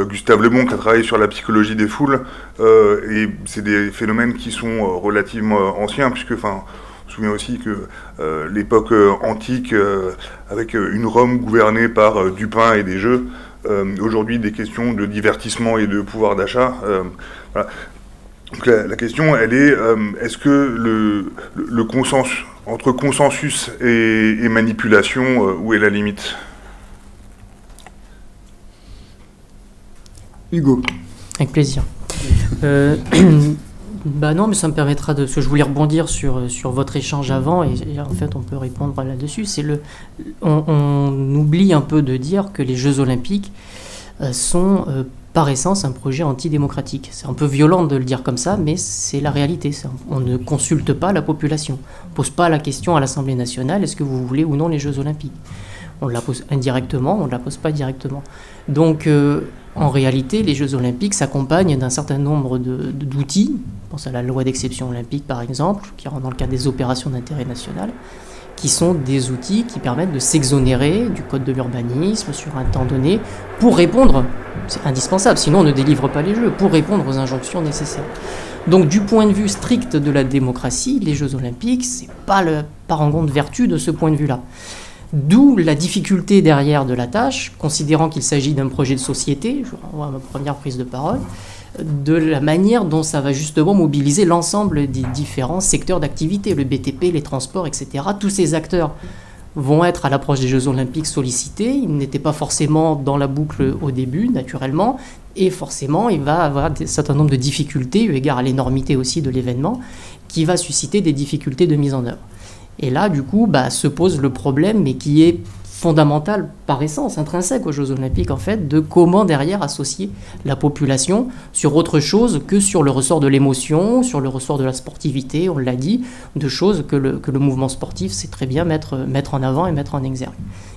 Gustave Le Bon qui a travaillé sur la psychologie des foules, et c'est des phénomènes qui sont relativement anciens, puisque, enfin, on se souvient aussi que l'époque antique, avec une Rome gouvernée par du pain et des jeux, aujourd'hui des questions de divertissement et de pouvoir d'achat, voilà. Donc la question, elle est, est-ce que le consensus, entre consensus et manipulation, où est la limite? Hugo. Avec plaisir. Bah non, mais ça me permettra de... Parce que je voulais rebondir sur votre échange avant, et en fait, on peut répondre là-dessus. On oublie un peu de dire que les Jeux Olympiques sont... par essence, un projet antidémocratique. C'est un peu violent de le dire comme ça, mais c'est la réalité. On ne consulte pas la population. On ne pose pas la question à l'Assemblée nationale, est-ce que vous voulez ou non les Jeux Olympiques? On la pose indirectement, on ne la pose pas directement. Donc, en réalité, les Jeux Olympiques s'accompagnent d'un certain nombre d'outils. Je pense à la loi d'exception olympique, par exemple, qui rentre dans le cadre des opérations d'intérêt national, qui sont des outils qui permettent de s'exonérer du code de l'urbanisme sur un temps donné pour répondre, c'est indispensable, sinon on ne délivre pas les Jeux, pour répondre aux injonctions nécessaires. Donc du point de vue strict de la démocratie, les Jeux Olympiques, c'est pas le parangon de vertu de ce point de vue-là. D'où la difficulté derrière de la tâche, considérant qu'il s'agit d'un projet de société, je renvoie à ma première prise de parole, de la manière dont ça va justement mobiliser l'ensemble des différents secteurs d'activité, le BTP, les transports, etc. Tous ces acteurs vont être à l'approche des Jeux Olympiques sollicités. Ils n'étaient pas forcément dans la boucle au début, naturellement, et forcément, il va avoir un certain nombre de difficultés, eu égard à l'énormité aussi de l'événement, qui va susciter des difficultés de mise en œuvre. Et là, du coup, se pose le problème, mais qui est fondamental par essence, intrinsèque aux Jeux Olympiques en fait, de comment derrière associer la population sur autre chose que sur le ressort de l'émotion, sur le ressort de la sportivité, on l'a dit, de choses que le mouvement sportif sait très bien mettre en avant et mettre en exergue.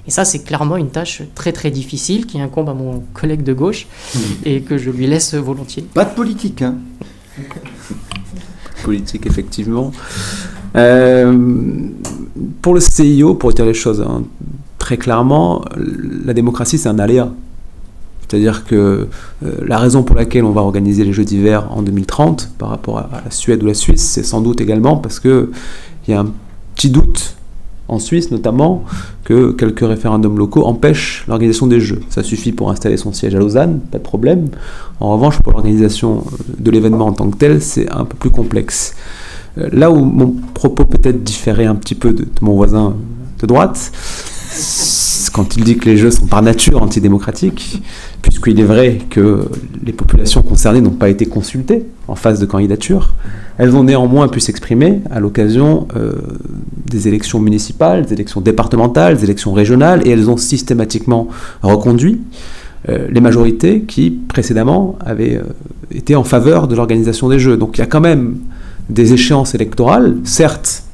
Et ça, c'est clairement une tâche très très difficile qui incombe à mon collègue de gauche et que je lui laisse volontiers. Pas de politique, hein. Politique, effectivement. Pour le CIO, pour dire les choses très clairement, la démocratie, c'est un aléa. C'est-à-dire que la raison pour laquelle on va organiser les Jeux d'hiver en 2030 par rapport à la Suède ou la Suisse, c'est sans doute également parce qu'il y a un petit doute en Suisse notamment que quelques référendums locaux empêchent l'organisation des Jeux. Ça suffit pour installer son siège à Lausanne, pas de problème. En revanche, pour l'organisation de l'événement en tant que tel, c'est un peu plus complexe. Là où mon propos peut-être différait un petit peu de mon voisin de droite, quand il dit que les Jeux sont par nature antidémocratiques, puisqu'il est vrai que les populations concernées n'ont pas été consultées en phase de candidature, elles ont néanmoins pu s'exprimer à l'occasion des élections municipales, des élections départementales, des élections régionales, et elles ont systématiquement reconduit les majorités qui, précédemment, avaient été en faveur de l'organisation des Jeux. Donc il y a quand même des échéances électorales, certes,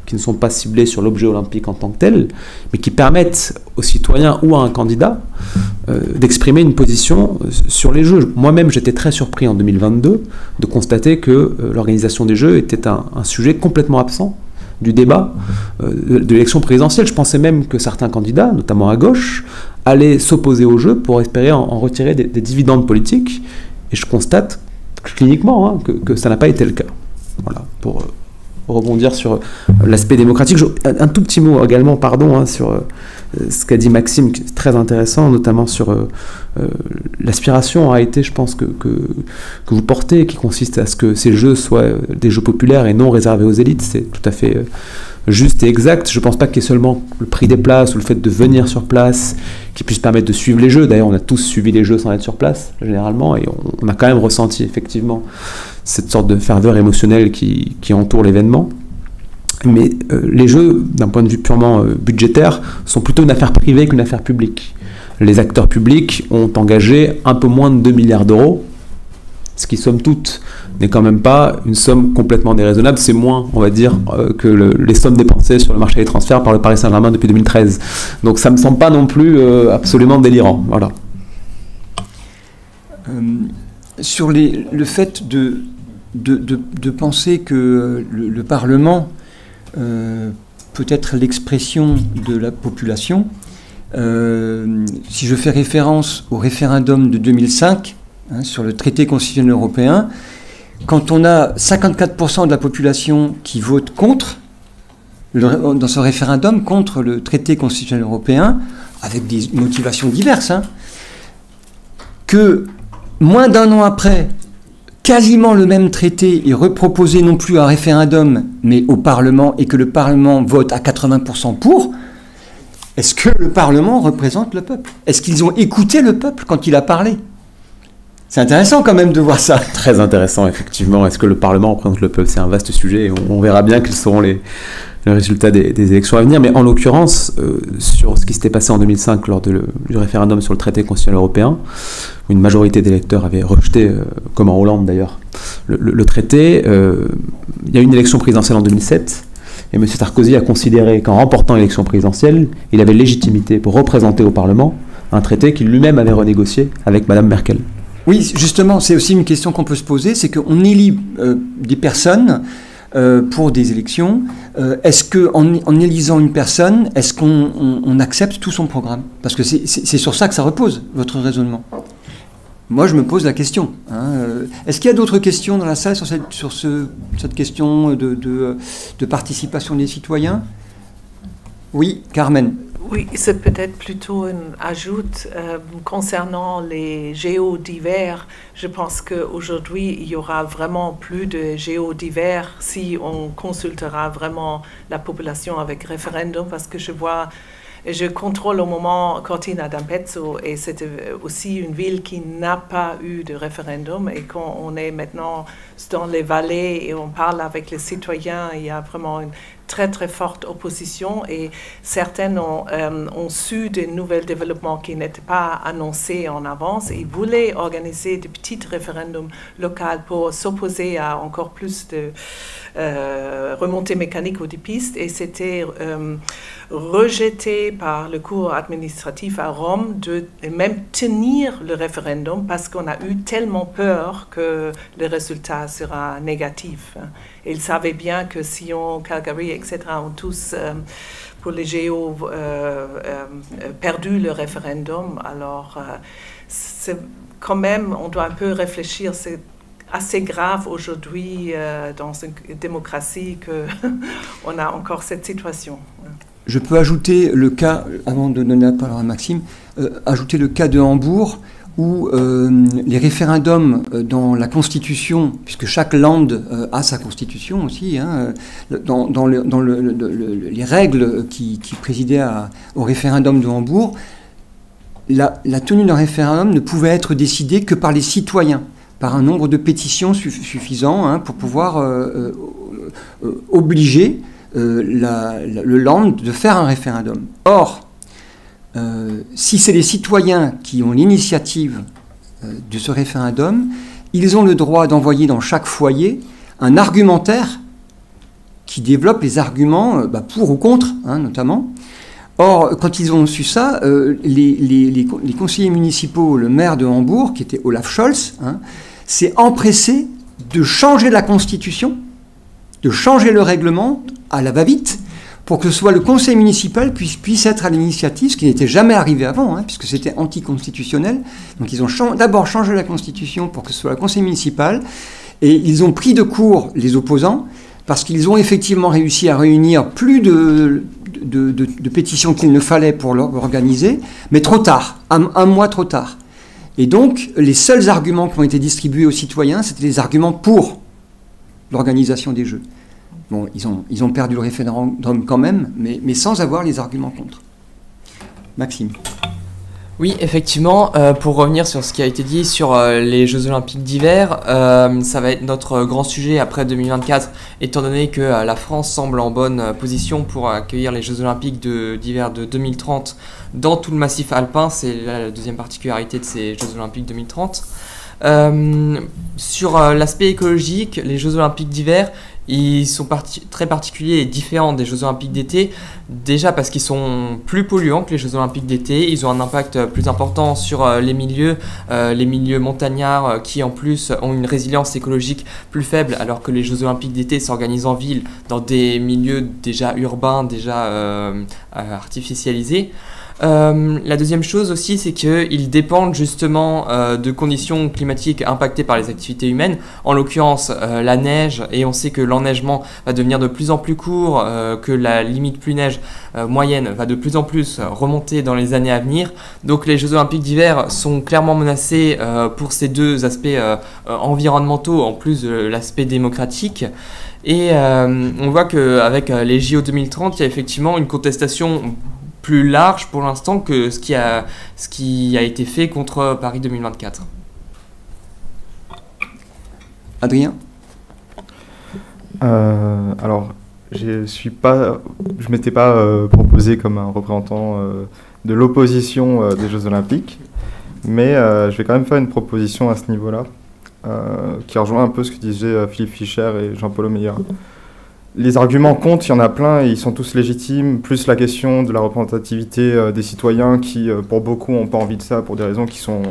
qui ne sont pas ciblées sur l'objet olympique en tant que tel, mais qui permettent aux citoyens ou à un candidat d'exprimer une position sur les Jeux. Moi-même, j'étais très surpris en 2022 de constater que l'organisation des Jeux était un sujet complètement absent du débat de l'élection présidentielle. Je pensais même que certains candidats, notamment à gauche, allaient s'opposer aux Jeux pour espérer en retirer des dividendes politiques, et je constate cliniquement que ça n'a pas été le cas. Voilà, pour rebondir sur l'aspect démocratique. Un tout petit mot également, pardon, sur ce qu'a dit Maxime, qui est très intéressant, notamment sur l'aspiration à été, je pense, que vous portez, qui consiste à ce que ces jeux soient des jeux populaires et non réservés aux élites. C'est tout à fait juste et exact. Je ne pense pas qu'il y ait seulement le prix des places ou le fait de venir sur place qui puisse permettre de suivre les jeux. D'ailleurs, on a tous suivi les jeux sans être sur place, généralement, et on a quand même ressenti, effectivement, cette sorte de ferveur émotionnelle qui entoure l'événement. Mais les jeux, d'un point de vue purement budgétaire, sont plutôt une affaire privée qu'une affaire publique. Les acteurs publics ont engagé un peu moins de 2 milliards d'euros, ce qui, somme toute, n'est quand même pas une somme complètement déraisonnable. C'est moins, on va dire, que les sommes dépensées sur le marché des transferts par le Paris Saint-Germain depuis 2013. Donc ça ne me semble pas non plus absolument délirant. Voilà. Sur le fait de penser que le Parlement peut être l'expression de la population, si je fais référence au référendum de 2005 sur le traité constitutionnel européen, quand on a 54% de la population qui vote contre, dans ce référendum, contre le traité constitutionnel européen, avec des motivations diverses, que moins d'un an après, quasiment le même traité est reproposé non plus à référendum, mais au Parlement, et que le Parlement vote à 80% pour, est-ce que le Parlement représente le peuple? Est-ce qu'ils ont écouté le peuple quand il a parlé? C'est intéressant quand même de voir ça. Très intéressant, effectivement. Est-ce que le Parlement représente le peuple? C'est un vaste sujet, et on verra bien quels seront les résultats des élections à venir. Mais en l'occurrence, sur ce qui s'était passé en 2005 lors du référendum sur le traité constitutionnel européen, où une majorité d'électeurs avait rejeté, comme en Hollande d'ailleurs, le traité, il y a eu une élection présidentielle en 2007, et M. Sarkozy a considéré qu'en remportant l'élection présidentielle, il avait légitimité pour représenter au Parlement un traité qu'il lui-même avait renégocié avec Mme Merkel. Oui, justement, c'est aussi une question qu'on peut se poser, c'est qu'on élit des personnes pour des élections. Est-ce qu'en élisant une personne, est-ce qu'on accepte tout son programme? Parce que c'est sur ça que ça repose, votre raisonnement. Moi, je me pose la question. Est-ce qu'il y a d'autres questions dans la salle sur cette question de participation des citoyens? Oui, Carmen. Oui, c'est peut-être plutôt un ajout concernant les géos divers. Je pense qu'aujourd'hui, il y aura vraiment plus de géos divers si on consultera vraiment la population avec référendum, parce que je contrôle au moment Cortina d'Ampezzo, et c'est aussi une ville qui n'a pas eu de référendum, et quand on est maintenant dans les vallées et on parle avec les citoyens, il y a vraiment une très très forte opposition, et certaines ont su de nouveaux développements qui n'étaient pas annoncés en avance, et ils voulaient organiser des petits référendums locaux pour s'opposer à encore plus de remontées mécaniques ou des pistes, et c'était rejeté par le cour administratif à Rome de même tenir le référendum, parce qu'on a eu tellement peur que le résultat sera négatif. Et ils savaient bien que Sion, Calgary, etc. ont tous, pour les géos, perdu le référendum. Alors, c'est quand même, on doit un peu réfléchir, c'est assez grave aujourd'hui dans une démocratie qu'on a encore cette situation. Je peux ajouter le cas, avant de donner la parole à Maxime, ajouter le cas de Hambourg, où les référendums dans la Constitution, puisque chaque land a sa Constitution aussi, dans les règles qui présidaient au référendum de Hambourg, la tenue d'un référendum ne pouvait être décidée que par les citoyens, par un nombre de pétitions suffisant pour pouvoir obliger le land de faire un référendum. Or, si c'est les citoyens qui ont l'initiative de ce référendum, ils ont le droit d'envoyer dans chaque foyer un argumentaire qui développe les arguments pour ou contre, notamment. Or, quand ils ont su ça, les conseillers municipaux, le maire de Hambourg, qui était Olaf Scholz, s'est empressé de changer la Constitution, de changer le règlement à la va-vite, pour que ce soit le conseil municipal puisse être à l'initiative, ce qui n'était jamais arrivé avant, puisque c'était anticonstitutionnel. Donc ils ont d'abord changé la Constitution pour que ce soit le conseil municipal, et ils ont pris de court les opposants, parce qu'ils ont effectivement réussi à réunir plus de pétitions qu'il ne fallait pour l'organiser, mais trop tard, un mois trop tard. Et donc, les seuls arguments qui ont été distribués aux citoyens, c'était des arguments pour l'organisation des Jeux. Bon, ils ont perdu le référendum quand même, mais sans avoir les arguments contre. Maxime. Oui, effectivement, pour revenir sur ce qui a été dit sur les Jeux Olympiques d'hiver, ça va être notre grand sujet après 2024, étant donné que la France semble en bonne position pour accueillir les Jeux Olympiques d'hiver de 2030 dans tout le massif alpin. C'est la deuxième particularité de ces Jeux Olympiques 2030. Sur l'aspect écologique, les Jeux Olympiques d'hiver, ils sont très particuliers et différents des Jeux Olympiques d'été, déjà parce qu'ils sont plus polluants que les Jeux Olympiques d'été, ils ont un impact plus important sur les milieux montagnards qui en plus ont une résilience écologique plus faible, alors que les Jeux Olympiques d'été s'organisent en ville, dans des milieux déjà urbains, déjà artificialisés. La deuxième chose aussi, c'est qu'ils dépendent justement de conditions climatiques impactées par les activités humaines, en l'occurrence la neige, et on sait que l'enneigement va devenir de plus en plus court, que la limite pluie-neige moyenne va de plus en plus remonter dans les années à venir. Donc les Jeux Olympiques d'hiver sont clairement menacés pour ces deux aspects environnementaux, en plus de l'aspect démocratique. Et on voit qu'avec les JO 2030, il y a effectivement une contestation plus large pour l'instant que ce qui a été fait contre Paris 2024. Adrien ? Alors, je m'étais pas proposé comme un représentant de l'opposition des Jeux Olympiques, mais je vais quand même faire une proposition à ce niveau-là, qui rejoint un peu ce que disaient Philippe Fischer et Jean-Paul Meyer. Les arguments comptent, il y en a plein et ils sont tous légitimes, plus la question de la représentativité des citoyens qui, pour beaucoup, n'ont pas envie de ça pour des raisons qui sont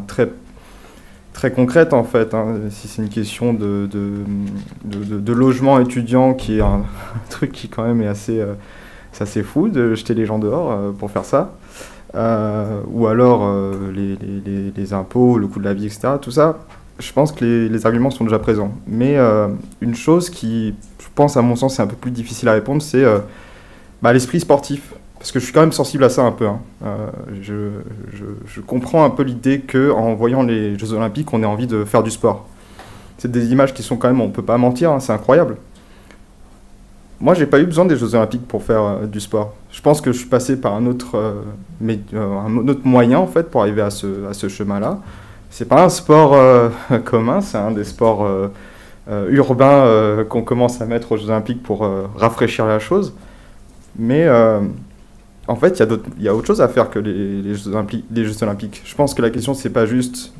très, très concrètes en fait. Si c'est une question de logement étudiant qui est un truc qui quand même est assez fou de jeter les gens dehors pour faire ça, ou alors les impôts, le coût de la vie, etc. Tout ça, je pense que les arguments sont déjà présents. Mais une chose qui, je pense, à mon sens, c'est un peu plus difficile à répondre, c'est l'esprit sportif. Parce que je suis quand même sensible à ça un peu. Je comprends un peu l'idée qu'en voyant les Jeux Olympiques, on ait envie de faire du sport. C'est des images qui sont quand même, on ne peut pas mentir, c'est incroyable. Moi, j'ai pas eu besoin des Jeux Olympiques pour faire du sport. Je pense que je suis passé par un autre moyen, en fait, pour arriver à ce chemin-là. C'est pas un sport commun, c'est un des sports urbains qu'on commence à mettre aux Jeux Olympiques pour rafraîchir la chose. Mais en fait, il y a autre chose à faire que les Jeux Olympiques. Je pense que la question, c'est pas juste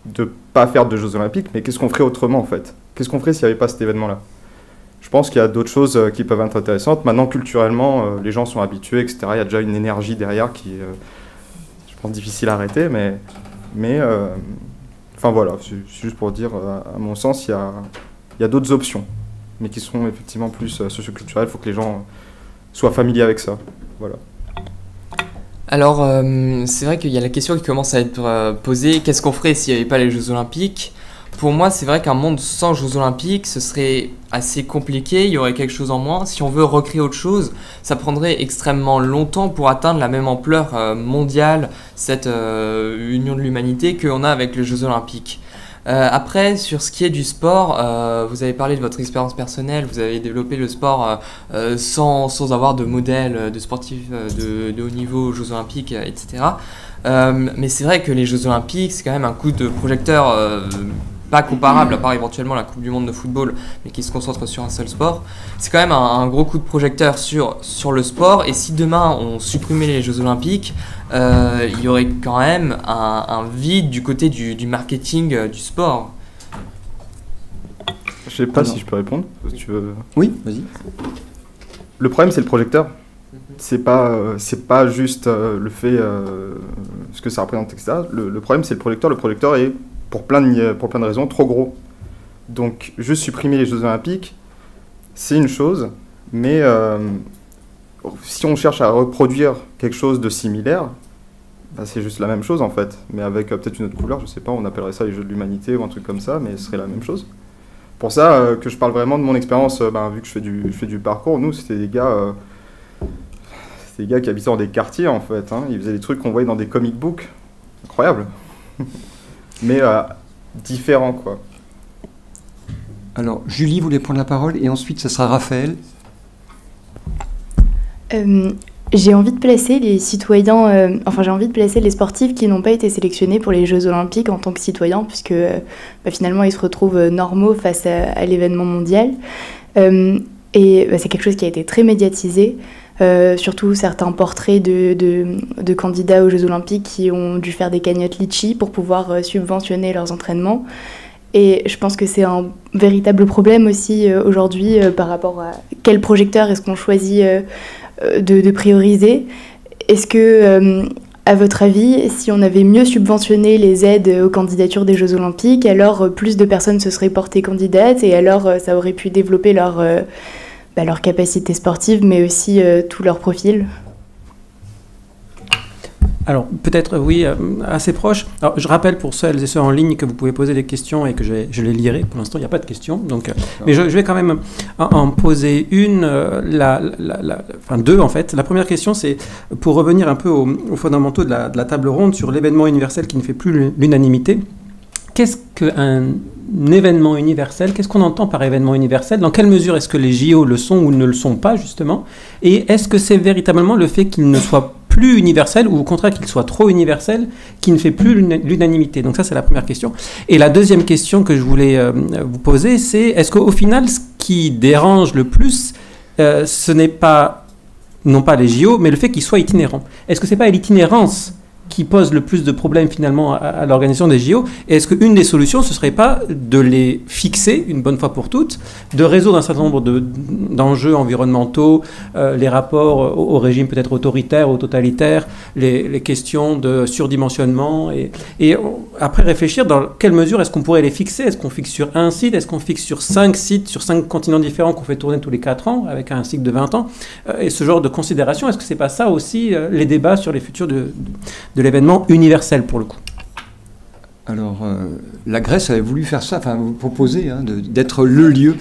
de pas faire de Jeux Olympiques, mais qu'est-ce qu'on ferait autrement, en fait ? Qu'est-ce qu'on ferait s'il n'y avait pas cet événement-là ? Je pense qu'il y a d'autres choses qui peuvent être intéressantes. Maintenant, culturellement, les gens sont habitués, etc. Il y a déjà une énergie derrière qui est, je pense, difficile à arrêter, mais enfin voilà, c'est juste pour dire, à mon sens, il y a d'autres options, mais qui sont effectivement plus socioculturelles. Il faut que les gens soient familiers avec ça. Voilà. Alors, c'est vrai qu'il y a la question qui commence à être posée. Qu'est-ce qu'on ferait s'il n'y avait pas les Jeux Olympiques ? Pour moi, c'est vrai qu'un monde sans Jeux Olympiques, ce serait assez compliqué, il y aurait quelque chose en moins. Si on veut recréer autre chose, ça prendrait extrêmement longtemps pour atteindre la même ampleur mondiale, cette union de l'humanité qu'on a avec les Jeux Olympiques. Après, sur ce qui est du sport, vous avez parlé de votre expérience personnelle, vous avez développé le sport sans avoir de modèle de sportif de haut niveau aux Jeux Olympiques, etc. Mais c'est vrai que les Jeux Olympiques, c'est quand même un coup de projecteur pas comparable, à part éventuellement la Coupe du Monde de football, mais qui se concentre sur un seul sport. C'est quand même un gros coup de projecteur sur le sport, et si demain on supprimait les Jeux Olympiques, il y aurait quand même un vide du côté du marketing du sport. Je sais pas si je peux répondre, si tu veux. Oui, vas-y. Le problème, c'est le projecteur. C'est pas juste le fait, ce que ça représente, etc. Le problème, c'est le projecteur. Le projecteur est, pour plein de raisons, trop gros. Donc, juste supprimer les Jeux Olympiques, c'est une chose, mais si on cherche à reproduire quelque chose de similaire, c'est juste la même chose, en fait. Mais avec peut-être une autre couleur, je sais pas, on appellerait ça les Jeux de l'Humanité ou un truc comme ça, mais ce serait la même chose. pour ça que je parle vraiment de mon expérience, vu que je fais du parcours. Nous, c'était des gars qui habitaient dans des quartiers, en fait. Hein. Ils faisaient des trucs qu'on voyait dans des comic books. Incroyable. Mais différents, quoi. Alors, Julie voulait prendre la parole, et ensuite, ce sera Raphaël. J'ai envie de placer les citoyens, j'ai envie de placer les sportifs qui n'ont pas été sélectionnés pour les Jeux Olympiques en tant que citoyens, puisque finalement ils se retrouvent normaux face à l'événement mondial. C'est quelque chose qui a été très médiatisé, surtout certains portraits de candidats aux Jeux Olympiques qui ont dû faire des cagnottes litchi pour pouvoir subventionner leurs entraînements. Et je pense que c'est un véritable problème aussi aujourd'hui par rapport à quel projecteur est-ce qu'on choisit de prioriser. Est-ce que, à votre avis, si on avait mieux subventionné les aides aux candidatures des Jeux Olympiques, alors plus de personnes se seraient portées candidates et alors ça aurait pu développer leur capacité sportive, mais aussi tout leur profil? Alors, peut-être, oui, assez proche. Alors, je rappelle pour celles et ceux en ligne que vous pouvez poser des questions et que je les lirai. Pour l'instant, il n'y a pas de questions. Donc, mais je vais quand même en poser une, deux en fait. La première question, c'est pour revenir un peu aux fondamentaux de la table ronde sur l'événement universel qui ne fait plus l'unanimité. Qu'est-ce qu'un événement universel? Qu'est-ce qu'on entend par événement universel? Dans quelle mesure est-ce que les JO le sont ou ne le sont pas, justement? Et est-ce que c'est véritablement le fait qu'ils ne soient plus universel ou au contraire qu'il soit trop universel qui ne fait plus l'unanimité? Donc ça, c'est la première question. Et la deuxième question que je voulais vous poser, c'est est-ce qu'au final, ce qui dérange le plus, ce n'est pas, non pas les JO, mais le fait qu'ils soient itinérants? Est-ce que ce n'est pas l'itinérance qui pose le plus de problèmes finalement à l'organisation des JO? Et est-ce qu'une des solutions, ce ne serait pas de les fixer une bonne fois pour toutes, de résoudre un certain nombre d'enjeux environnementaux, les rapports au régime peut-être autoritaire ou totalitaire, les questions de surdimensionnement, et après réfléchir dans quelle mesure est-ce qu'on pourrait les fixer? Est-ce qu'on fixe sur un site? Est-ce qu'on fixe sur 5 sites, sur 5 continents différents qu'on fait tourner tous les 4 ans avec un cycle de 20 ans? Et ce genre de considération, est-ce que ce n'est pas ça aussi les débats sur les futurs de l'événement universel pour le coup? Alors, la Grèce avait voulu faire ça, vous proposez d'être le lieu.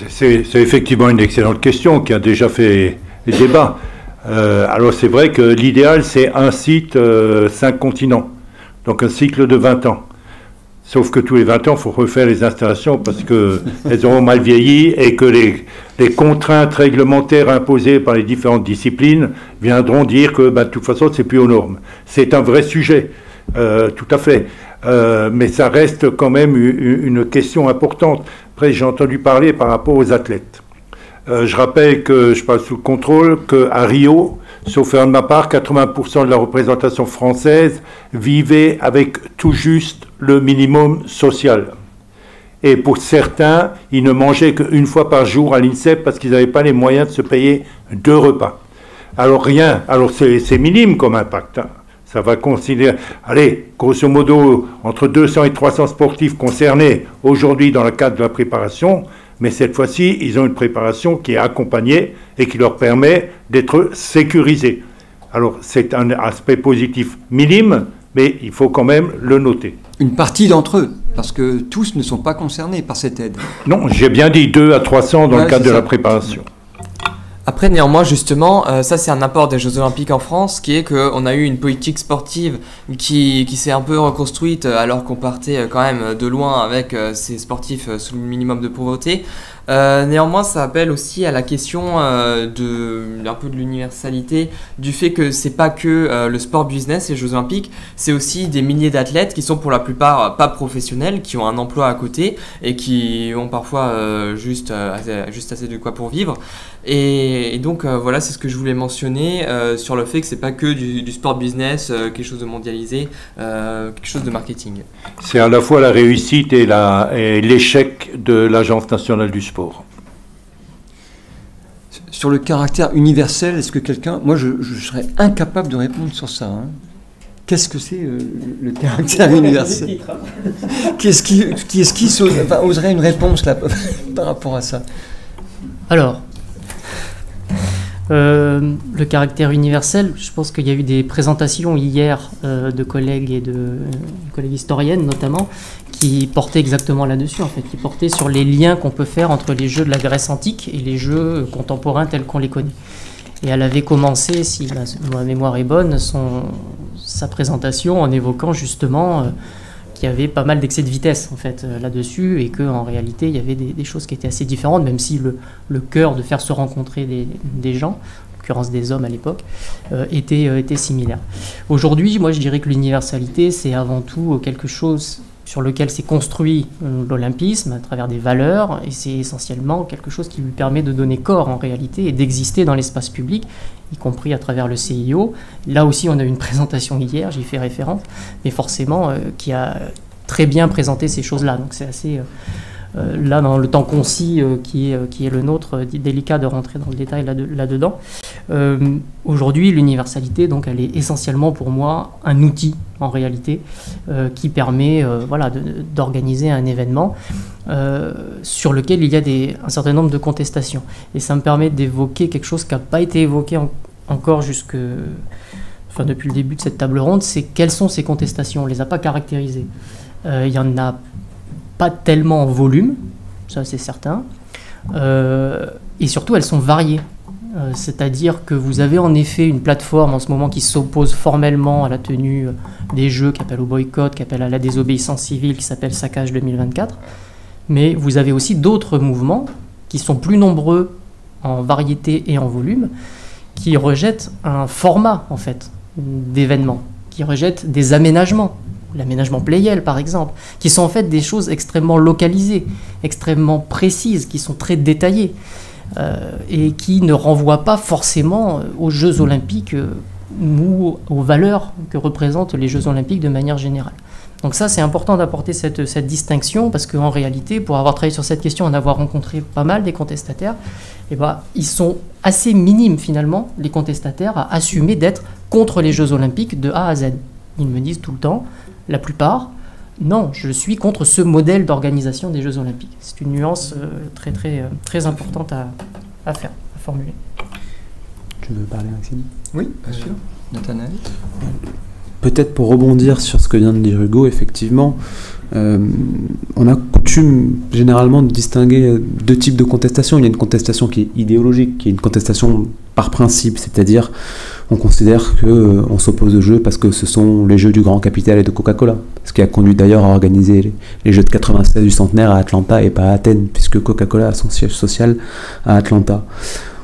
C'est effectivement une excellente question qui a déjà fait les débats. Alors c'est vrai que l'idéal c'est un site, 5 continents, donc un cycle de 20 ans. Sauf que tous les 20 ans, il faut refaire les installations parce qu'elles auront mal vieilli et que les contraintes réglementaires imposées par les différentes disciplines viendront dire que de toute façon, c'est plus aux normes. C'est un vrai sujet, tout à fait. Mais ça reste quand même une question importante. Après, j'ai entendu parler par rapport aux athlètes. Je rappelle que je parle sous le contrôle qu'à Rio, sauf erreur de ma part, 80% de la représentation française vivait avec tout juste le minimum social. Et pour certains, ils ne mangeaient qu'une fois par jour à l'INSEP parce qu'ils n'avaient pas les moyens de se payer 2 repas. Alors c'est minime comme impact. Hein. Ça va considérer, allez, grosso modo, entre 200 et 300 sportifs concernés aujourd'hui dans le cadre de la préparation, mais cette fois-ci, ils ont une préparation qui est accompagnée et qui leur permet d'être sécurisés. Alors, c'est un aspect positif minime, mais il faut quand même le noter. Une partie d'entre eux, parce que tous ne sont pas concernés par cette aide. Non, j'ai bien dit 2 à 300 dans le cadre de la préparation. Après, néanmoins, justement, ça c'est un apport des Jeux Olympiques en France, qui est qu'on a eu une politique sportive qui s'est un peu reconstruite alors qu'on partait quand même de loin avec ces sportifs sous le minimum de pauvreté. Néanmoins, ça appelle aussi à la question un peu de l'universalité, du fait que c'est pas que le sport business, les Jeux Olympiques, c'est aussi des milliers d'athlètes qui sont pour la plupart pas professionnels, qui ont un emploi à côté et qui ont parfois juste assez de quoi pour vivre. Et donc voilà, c'est ce que je voulais mentionner sur le fait que c'est pas que du sport business, quelque chose de mondialisé, quelque chose de marketing. C'est à la fois la réussite et l'échec de l'Agence nationale du sport. Sur le caractère universel, est-ce que quelqu'un... Moi, je serais incapable de répondre sur ça. Hein. Qu'est-ce que c'est le caractère universel? Qui est-ce qui oserait une réponse là, par rapport à ça? Alors, le caractère universel, je pense qu'il y a eu des présentations hier de collègues et de collègues historiennes notamment, qui portait exactement là-dessus, en fait, qui portait sur les liens qu'on peut faire entre les jeux de la Grèce antique et les jeux contemporains tels qu'on les connaît. Et elle avait commencé, si ma mémoire est bonne, sa présentation en évoquant justement qu'il y avait pas mal d'excès de vitesse en fait là-dessus, et qu'en réalité il y avait des choses qui étaient assez différentes, même si le cœur de faire se rencontrer des gens, en l'occurrence des hommes à l'époque, était similaire. Aujourd'hui, moi je dirais que l'universalité, c'est avant tout quelque chose sur lequel s'est construit l'olympisme à travers des valeurs, et c'est essentiellement quelque chose qui lui permet de donner corps en réalité et d'exister dans l'espace public, y compris à travers le CIO. Là aussi, on a eu une présentation hier, j'y fais référence, mais forcément qui a très bien présenté ces choses-là. Donc c'est assez, là dans le temps concis qui est le nôtre, délicat de rentrer dans le détail là-dedans. Aujourd'hui, l'universalité, donc, elle est essentiellement pour moi un outil en réalité qui permet d'organiser un événement sur lequel il y a un certain nombre de contestations. Et ça me permet d'évoquer quelque chose qui n'a pas été évoqué encore depuis le début de cette table ronde, c'est quelles sont ces contestations. On ne les a pas caractérisées. Il n'y en a pas tellement en volume, ça c'est certain, et surtout elles sont variées. C'est-à-dire que vous avez en effet une plateforme en ce moment qui s'oppose formellement à la tenue des jeux, qui appelle au boycott, qui appelle à la désobéissance civile, qui s'appelle Saccage 2024. Mais vous avez aussi d'autres mouvements qui sont plus nombreux en variété et en volume, qui rejettent un format en fait d'événements, qui rejettent des aménagements, l'aménagement Playel par exemple, qui sont en fait des choses extrêmement localisées, extrêmement précises, qui sont très détaillées. Et qui ne renvoie pas forcément aux Jeux Olympiques ou aux valeurs que représentent les Jeux Olympiques de manière générale. Donc ça, c'est important d'apporter cette distinction, parce qu'en réalité, pour avoir travaillé sur cette question, en avoir rencontré pas mal des contestataires, ils sont assez minimes finalement, les contestataires, à assumer d'être contre les Jeux Olympiques de A à Z. Ils me disent tout le temps, la plupart, non, je suis contre ce modèle d'organisation des Jeux Olympiques. C'est une nuance très, très, très importante à formuler. Tu veux parler, Maxime ? Oui, bien sûr. Nathanaël ? Peut-être pour rebondir sur ce que vient de dire Hugo, effectivement, on a coutume généralement de distinguer deux types de contestations. Il y a une contestation qui est idéologique, qui est une contestation par principe, c'est-à-dire on considère qu'on s'oppose aux Jeux parce que ce sont les Jeux du grand capital et de Coca-Cola, ce qui a conduit d'ailleurs à organiser les Jeux de 96 du centenaire à Atlanta et pas à Athènes, puisque Coca-Cola a son siège social à Atlanta.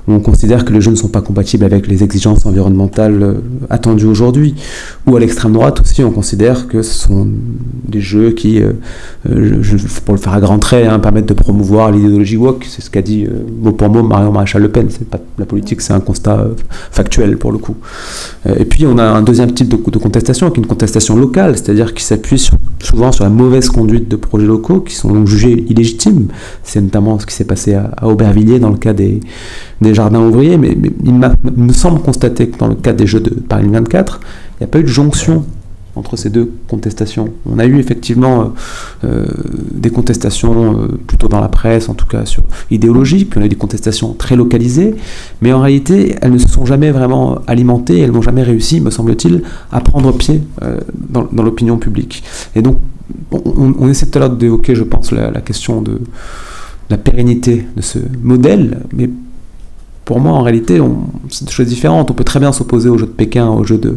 On considère que les Jeux ne sont pas compatibles avec les exigences environnementales attendues aujourd'hui. Ou à l'extrême droite aussi, on considère que ce sont des Jeux qui, pour le faire à grands traits, permettent de promouvoir l'idéologie woke. C'est ce qu'a dit mot pour mot Marion Maréchal Le Pen. C'est pas la politique, c'est un constat factuel pour le coup. Et puis on a un deuxième type de contestation, qui est une contestation locale, c'est-à-dire qui s'appuie souvent sur la mauvaise conduite de projets locaux qui sont donc jugés illégitimes. C'est notamment ce qui s'est passé à Aubervilliers dans le cas des jardins ouvriers, mais il me semble constater que dans le cadre des Jeux de Paris 2024, il n'y a pas eu de jonction entre ces deux contestations. On a eu effectivement des contestations plutôt dans la presse, en tout cas idéologiques, puis on a eu des contestations très localisées, mais en réalité, elles ne se sont jamais vraiment alimentées, elles n'ont jamais réussi, me semble-t-il, à prendre pied dans l'opinion publique. Et donc, on essaie tout à l'heure d'évoquer, je pense, la question de la pérennité de ce modèle, mais pour moi, en réalité, c'est des choses différentes. On peut très bien s'opposer aux Jeux de Pékin, aux Jeux de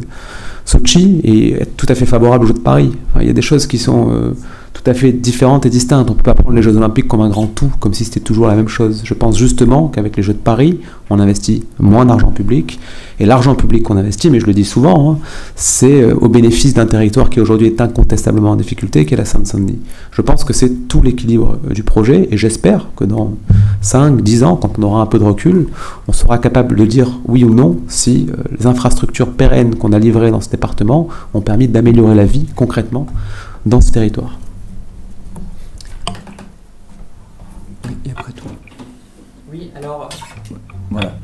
Sochi, et être tout à fait favorable aux Jeux de Paris. Enfin, il y a des choses qui sont tout à fait différentes et distinctes. On ne peut pas prendre les Jeux Olympiques comme un grand tout, comme si c'était toujours la même chose. Je pense justement qu'avec les Jeux de Paris, on investit moins d'argent public, et l'argent public qu'on investit, mais je le dis souvent, c'est au bénéfice d'un territoire qui aujourd'hui est incontestablement en difficulté, qui est la Seine-Saint-Denis. Je pense que c'est tout l'équilibre du projet, et j'espère que dans 5-10 ans, quand on aura un peu de recul, on sera capable de dire oui ou non si les infrastructures pérennes qu'on a livrées dans ce département ont permis d'améliorer la vie concrètement dans ce territoire. Et après toi. Oui, alors... Voilà.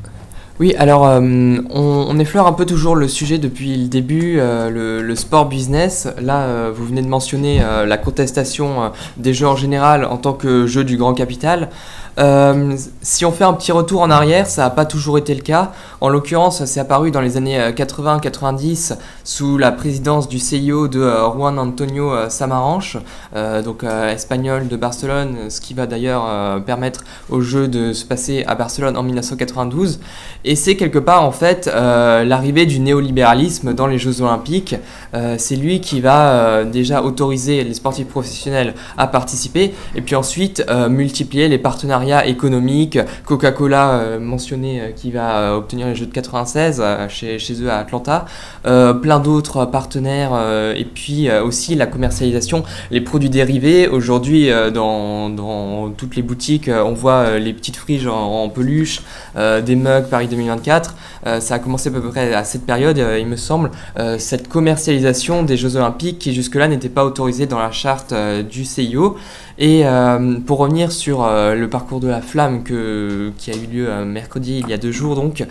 Oui, alors on effleure un peu toujours le sujet depuis le début, le sport business. Là, vous venez de mentionner la contestation des jeux en général en tant que jeu du grand capital. Si on fait un petit retour en arrière, ça n'a pas toujours été le cas. En l'occurrence, c'est apparu dans les années 80-90 sous la présidence du CIO de Juan Antonio Samaranch, espagnol de Barcelone, ce qui va d'ailleurs permettre au jeu de se passer à Barcelone en 1992. Et c'est quelque part en fait l'arrivée du néolibéralisme dans les Jeux Olympiques. C'est lui qui va déjà autoriser les sportifs professionnels à participer et puis ensuite multiplier les partenariats économiques. Coca-Cola mentionné qui va obtenir les Jeux de 96 chez eux à Atlanta, plein d'autres partenaires et puis aussi la commercialisation, les produits dérivés. Aujourd'hui dans toutes les boutiques on voit les petites friges en peluche, des mugs Paris 2024. Ça a commencé à peu près à cette période, il me semble, cette commercialisation des Jeux Olympiques qui jusque-là n'était pas autorisée dans la charte du CIO. Et pour revenir sur le parcours de la flamme qui a eu lieu mercredi, il y a 2 jours donc,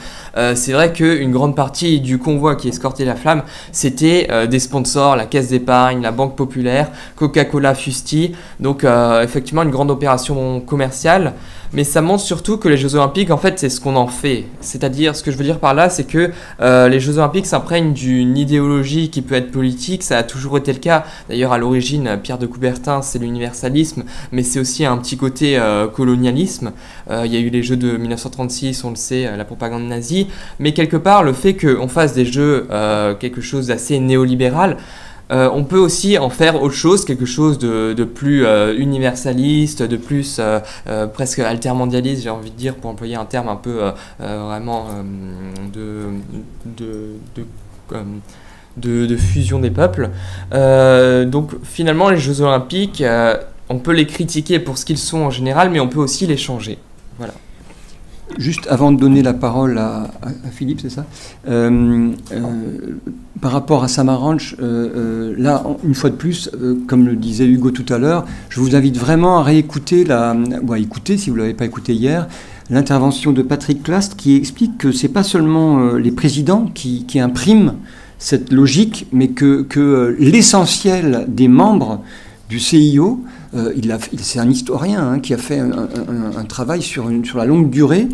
c'est vrai qu'une grande partie du convoi qui escortait la flamme, c'était des sponsors, la Caisse d'épargne, la Banque Populaire, Coca-Cola Fusti, donc effectivement une grande opération commerciale. Mais ça montre surtout que les Jeux Olympiques, en fait, c'est ce qu'on en fait. C'est-à-dire, ce que je veux dire par là, c'est que les Jeux Olympiques s'imprègnent d'une idéologie qui peut être politique. Ça a toujours été le cas. D'ailleurs, à l'origine, Pierre de Coubertin, c'est l'universalisme, mais c'est aussi un petit côté colonialisme. Il y a eu les Jeux de 1936, on le sait, la propagande nazie. Mais quelque part, le fait qu'on fasse des Jeux quelque chose d'assez néolibéral, on peut aussi en faire autre chose, quelque chose de plus universaliste, de plus presque altermondialiste, j'ai envie de dire, pour employer un terme un peu vraiment de fusion des peuples. Donc finalement, les Jeux Olympiques, on peut les critiquer pour ce qu'ils sont en général, mais on peut aussi les changer. Voilà. Juste avant de donner la parole à Philippe, c'est ça, par rapport à Samaranch, là, une fois de plus, comme le disait Hugo tout à l'heure, je vous invite vraiment à réécouter, écouter, si vous ne l'avez pas écouté hier, l'intervention de Patrick Clast qui explique que ce n'est pas seulement les présidents qui impriment cette logique, mais que l'essentiel des membres du CIO, c'est un historien qui a fait un travail sur la longue durée.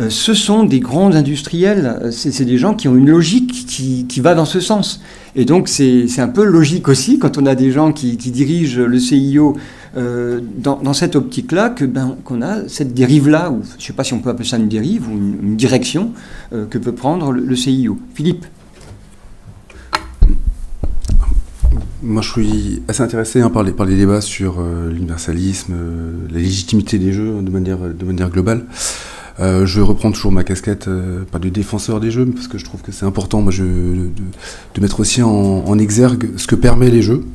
Ce sont des grands industriels, c'est des gens qui ont une logique qui va dans ce sens. Et donc c'est un peu logique aussi quand on a des gens qui dirigent le CIO dans cette optique-là qu'on a cette dérive-là, ou je ne sais pas si on peut appeler ça une dérive ou une direction que peut prendre le CIO. Philippe. Moi, je suis assez intéressé par les débats sur l'universalisme, la légitimité des jeux de manière globale. Je reprends toujours ma casquette, pas de défenseur des jeux, parce que je trouve que c'est important de mettre aussi en exergue ce que permet les jeux.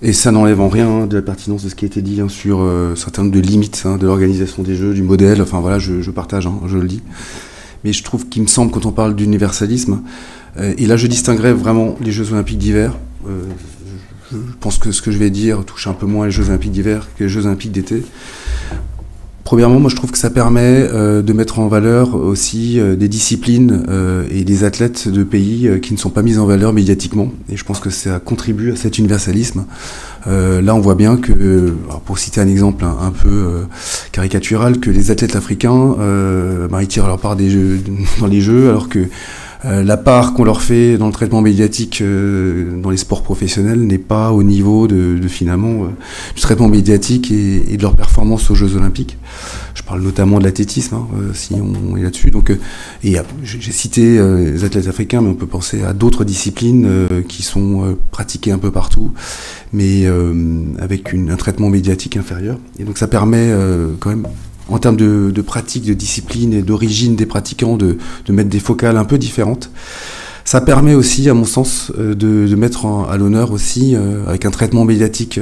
Et ça n'enlève en rien de la pertinence de ce qui a été dit sur un certain nombre de limites de l'organisation des jeux, du modèle. Enfin voilà, je partage, je le dis. Mais je trouve qu'il me semble, quand on parle d'universalisme, et là je distinguerais vraiment les Jeux Olympiques d'hiver. Je pense que ce que je vais dire touche un peu moins les Jeux Olympiques d'hiver que les Jeux Olympiques d'été. Premièrement, moi je trouve que ça permet de mettre en valeur aussi des disciplines et des athlètes de pays qui ne sont pas mis en valeur médiatiquement. Et je pense que ça contribue à cet universalisme. Là, on voit bien que, alors pour citer un exemple un peu caricatural, que les athlètes africains ils tirent leur part dans les Jeux, alors que la part qu'on leur fait dans le traitement médiatique dans les sports professionnels n'est pas au niveau finalement du traitement médiatique et de leur performance aux Jeux Olympiques. Je parle notamment de l'athlétisme, si on est là-dessus. Donc, j'ai cité les athlètes africains, mais on peut penser à d'autres disciplines qui sont pratiquées un peu partout, mais avec un traitement médiatique inférieur. Et donc ça permet quand même, en termes de pratique, de discipline et d'origine des pratiquants, de mettre des focales un peu différentes. Ça permet aussi, à mon sens, de mettre à l'honneur aussi, avec un traitement médiatique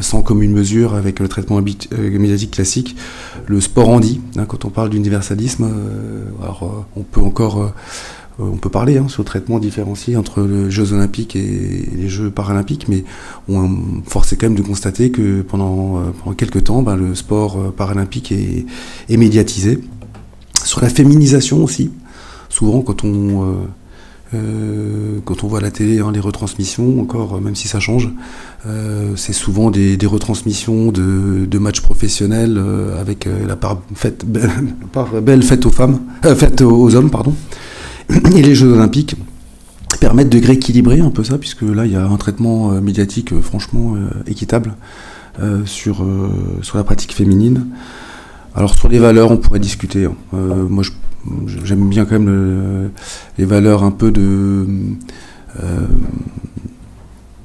sans commune mesure avec le traitement médiatique classique, le sport handi. Quand on parle d'universalisme, on peut parler sur le traitement différencié entre les Jeux Olympiques et les Jeux Paralympiques, mais force est quand même de constater que pendant quelques temps, le sport paralympique est médiatisé. Sur la féminisation aussi, souvent quand on Quand on voit à la télé les retransmissions, encore, même si ça change, c'est souvent des retransmissions de matchs professionnels avec la part belle faite aux femmes, faite aux hommes, pardon. Et les Jeux Olympiques permettent de rééquilibrer un peu ça, puisque là il y a un traitement médiatique franchement équitable sur la pratique féminine. Alors sur les valeurs, on pourrait discuter. Moi, j'aime bien quand même les valeurs un peu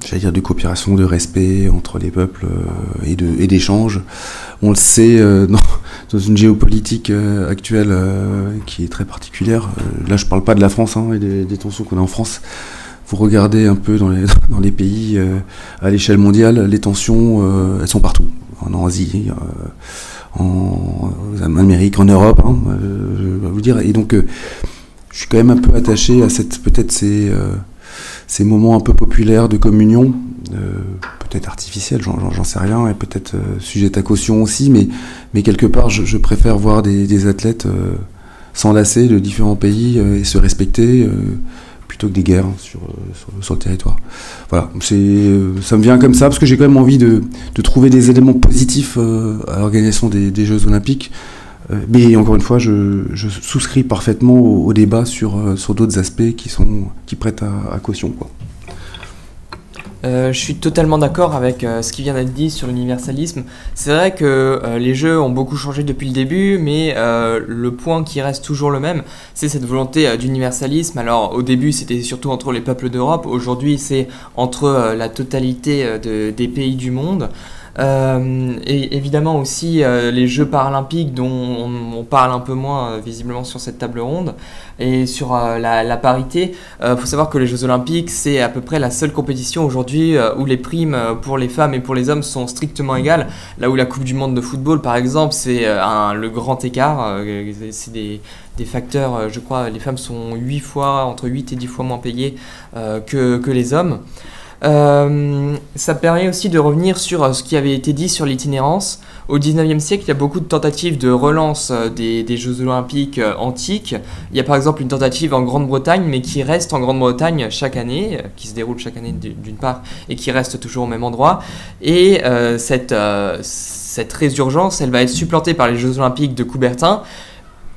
j'allais dire de coopération, de respect entre les peuples et d'échange. On le sait dans une géopolitique actuelle qui est très particulière. Là, je parle pas de la France et des tensions qu'on a en France. Vous regardez un peu dans les pays à l'échelle mondiale, les tensions, elles sont partout. En Asie, en Amérique, en Europe, je vais vous dire. Et donc, je suis quand même un peu attaché à peut-être ces moments un peu populaires de communion, peut-être artificiels, j'en sais rien, et peut-être sujet à caution aussi, mais quelque part, je préfère voir des athlètes s'enlacer de différents pays et se respecter, plutôt que des guerres sur le territoire. Voilà, ça me vient comme ça, parce que j'ai quand même envie de trouver des éléments positifs à l'organisation des Jeux Olympiques. Mais encore une fois, je souscris parfaitement au débat sur d'autres aspects qui prêtent à caution, quoi. Je suis totalement d'accord avec ce qui vient d'être dit sur l'universalisme. C'est vrai que les jeux ont beaucoup changé depuis le début, mais le point qui reste toujours le même, c'est cette volonté d'universalisme. Alors au début c'était surtout entre les peuples d'Europe, aujourd'hui c'est entre la totalité des pays du monde. Et évidemment aussi les Jeux paralympiques dont on parle un peu moins visiblement sur cette table ronde, et sur la parité. Faut savoir que les Jeux Olympiques c'est à peu près la seule compétition aujourd'hui où les primes pour les femmes et pour les hommes sont strictement égales, là où la Coupe du Monde de football par exemple c'est le grand écart, c'est des facteurs, je crois les femmes sont entre 8 et 10 fois moins payées que les hommes. Ça permet aussi de revenir sur ce qui avait été dit sur l'itinérance. Au 19e siècle, il y a beaucoup de tentatives de relance des Jeux Olympiques antiques. Il y a par exemple une tentative en Grande-Bretagne, mais qui reste en Grande-Bretagne chaque année, qui se déroule chaque année d'une part, et qui reste toujours au même endroit. Et cette résurgence, elle va être supplantée par les Jeux Olympiques de Coubertin,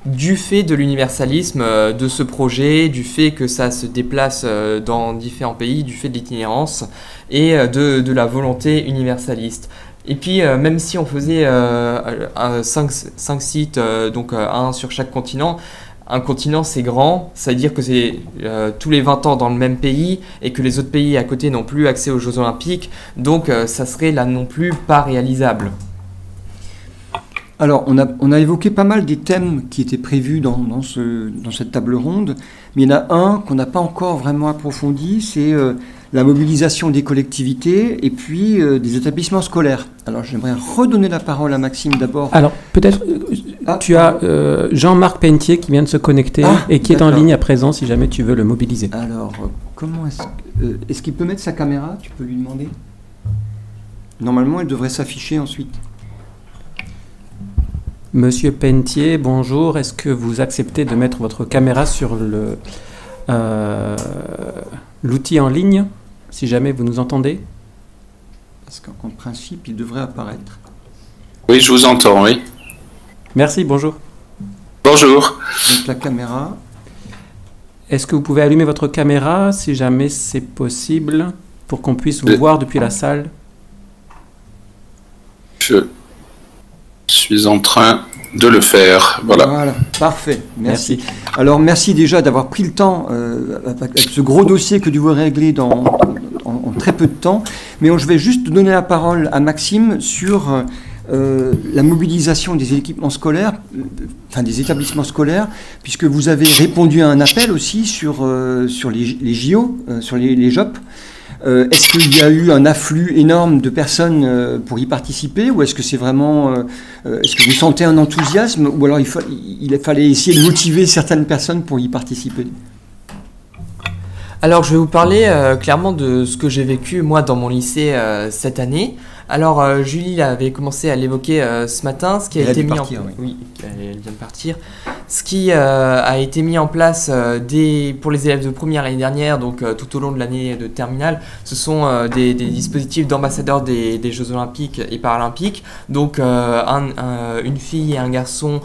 du fait de l'universalisme de ce projet, du fait que ça se déplace dans différents pays, du fait de l'itinérance et de la volonté universaliste. Et puis même si on faisait 5 sites, donc un sur chaque continent, un continent c'est grand, ça veut dire que c'est tous les 20 ans dans le même pays et que les autres pays à côté n'ont plus accès aux Jeux Olympiques, donc ça serait là non plus pas réalisable. Alors, on a évoqué pas mal des thèmes qui étaient prévus dans cette table ronde, mais il y en a un qu'on n'a pas encore vraiment approfondi, c'est la mobilisation des collectivités et puis des établissements scolaires. Alors, j'aimerais redonner la parole à Maxime d'abord. Alors, peut-être, tu as Jean-Marc Pentier qui vient de se connecter et qui est en ligne à présent, si jamais tu veux le mobiliser. Alors, comment est-ce qu'il peut mettre sa caméra? Tu peux lui demander? Normalement, elle devrait s'afficher ensuite. Monsieur Pentier, bonjour. Est-ce que vous acceptez de mettre votre caméra sur l'outil en ligne, si jamais vous nous entendez? Parce qu'en principe, il devrait apparaître. Oui, je vous entends, oui. Merci, bonjour. Bonjour. Donc la caméra. Est-ce que vous pouvez allumer votre caméra, si jamais c'est possible, pour qu'on puisse vous voir depuis la salle? Je suis en train de le faire. Voilà, parfait, merci. Alors merci déjà d'avoir pris le temps avec ce gros dossier que tu veux régler en très peu de temps, mais je vais juste donner la parole à Maxime sur la mobilisation des équipements scolaires, des établissements scolaires, puisque vous avez répondu à un appel aussi sur les JO, sur les JOP. Est-ce qu'il y a eu un afflux énorme de personnes pour y participer, ou est-ce que c'est vraiment... est-ce que vous sentez un enthousiasme, ou alors il fallait essayer de motiver certaines personnes pour y participer? Alors je vais vous parler clairement de ce que j'ai vécu moi dans mon lycée cette année. Alors Julie avait commencé à l'évoquer ce matin, ce qui a été mis en... Oui, elle vient de partir. Ce qui a été mis en place pour les élèves de première l'année dernière, donc tout au long de l'année de terminale, ce sont des dispositifs d'ambassadeurs des Jeux Olympiques et Paralympiques. Donc une fille et un garçon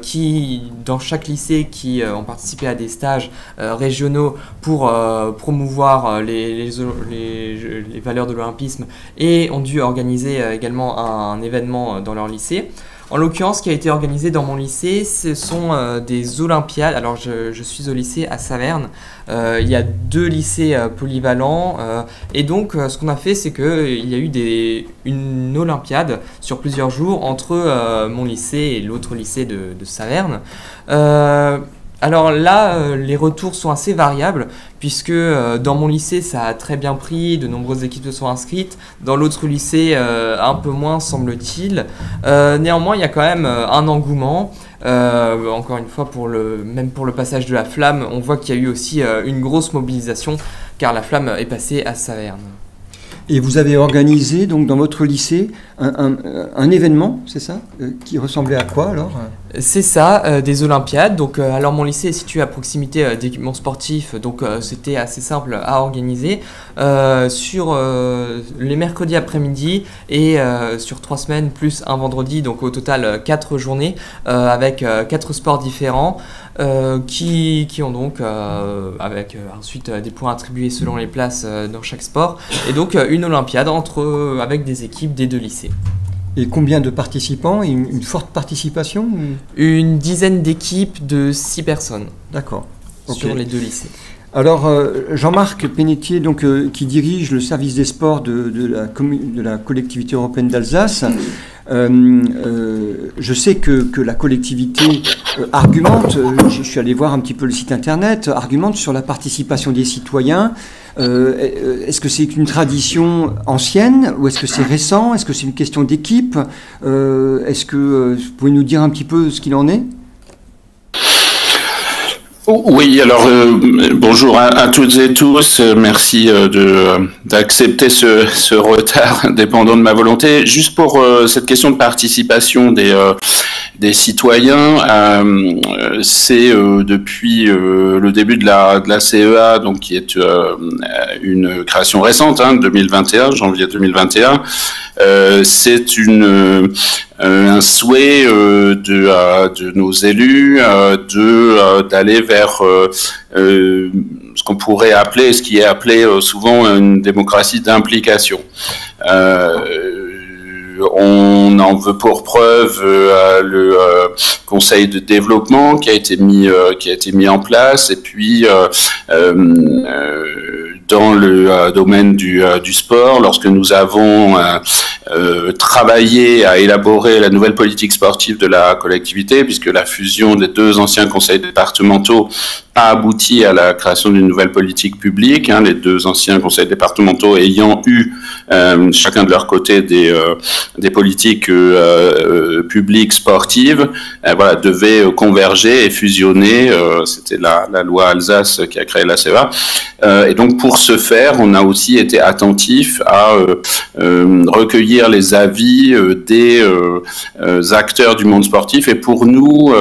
qui, dans chaque lycée, qui ont participé à des stages régionaux pour promouvoir les valeurs de l'olympisme et ont dû organiser également un événement dans leur lycée. En l'occurrence, ce qui a été organisé dans mon lycée, ce sont des Olympiades. Alors, je suis au lycée à Saverne. Il y a 2 lycées polyvalents. Et donc, ce qu'on a fait, c'est qu'il y a eu une Olympiade sur plusieurs jours entre mon lycée et l'autre lycée de Saverne. Alors là, les retours sont assez variables, puisque dans mon lycée, ça a très bien pris, de nombreuses équipes se sont inscrites. Dans l'autre lycée, un peu moins, semble-t-il. Néanmoins, il y a quand même un engouement. Encore une fois, même pour le passage de la flamme, on voit qu'il y a eu aussi une grosse mobilisation, car la flamme est passée à Saverne. Et vous avez organisé donc dans votre lycée un événement, c'est ça, qui ressemblait à quoi alors? C'est ça, des Olympiades. Donc, alors mon lycée est situé à proximité d'équipements sportifs, donc c'était assez simple à organiser. Sur les mercredis après-midi et sur 3 semaines plus un vendredi, donc au total 4 journées avec 4 sports différents. Qui ont donc, avec ensuite des points attribués selon les places dans chaque sport, et donc une Olympiade avec des équipes des 2 lycées. Et combien de participants? Une forte participation? Une dizaine d'équipes de 6 personnes. D'accord. Sur les 2 lycées. Alors, Jean-Marc Pénétier, donc, qui dirige le service des sports de la collectivité européenne d'Alsace, je sais que la collectivité argumente, je suis allé voir un petit peu le site internet, argumente sur la participation des citoyens. Est-ce que c'est une tradition ancienne ou est-ce que c'est récent? Est-ce que c'est une question d'équipe? Est-ce que vous pouvez nous dire un petit peu ce qu'il en est? Oui, alors bonjour à toutes et tous. Merci d'accepter ce retard dépendant de ma volonté. Juste pour cette question de participation des citoyens, c'est depuis le début de la CEA, donc qui est une création récente, 2021, janvier 2021. C'est un souhait de nos élus d'aller vers ce qu'on pourrait appeler, ce qui est appelé souvent une démocratie d'implication. On en veut pour preuve le conseil de développement qui a été mis en place, et puis dans le domaine du sport, lorsque nous avons travaillé à élaborer la nouvelle politique sportive de la collectivité, puisque la fusion des 2 anciens conseils départementaux a abouti à la création d'une nouvelle politique publique, les 2 anciens conseils départementaux ayant eu chacun de leur côté des politiques publiques sportives, devaient converger et fusionner. C'était la loi Alsace qui a créé la CEA. Et donc pour ce faire, on a aussi été attentif à recueillir les avis des acteurs du monde sportif. Et pour nous,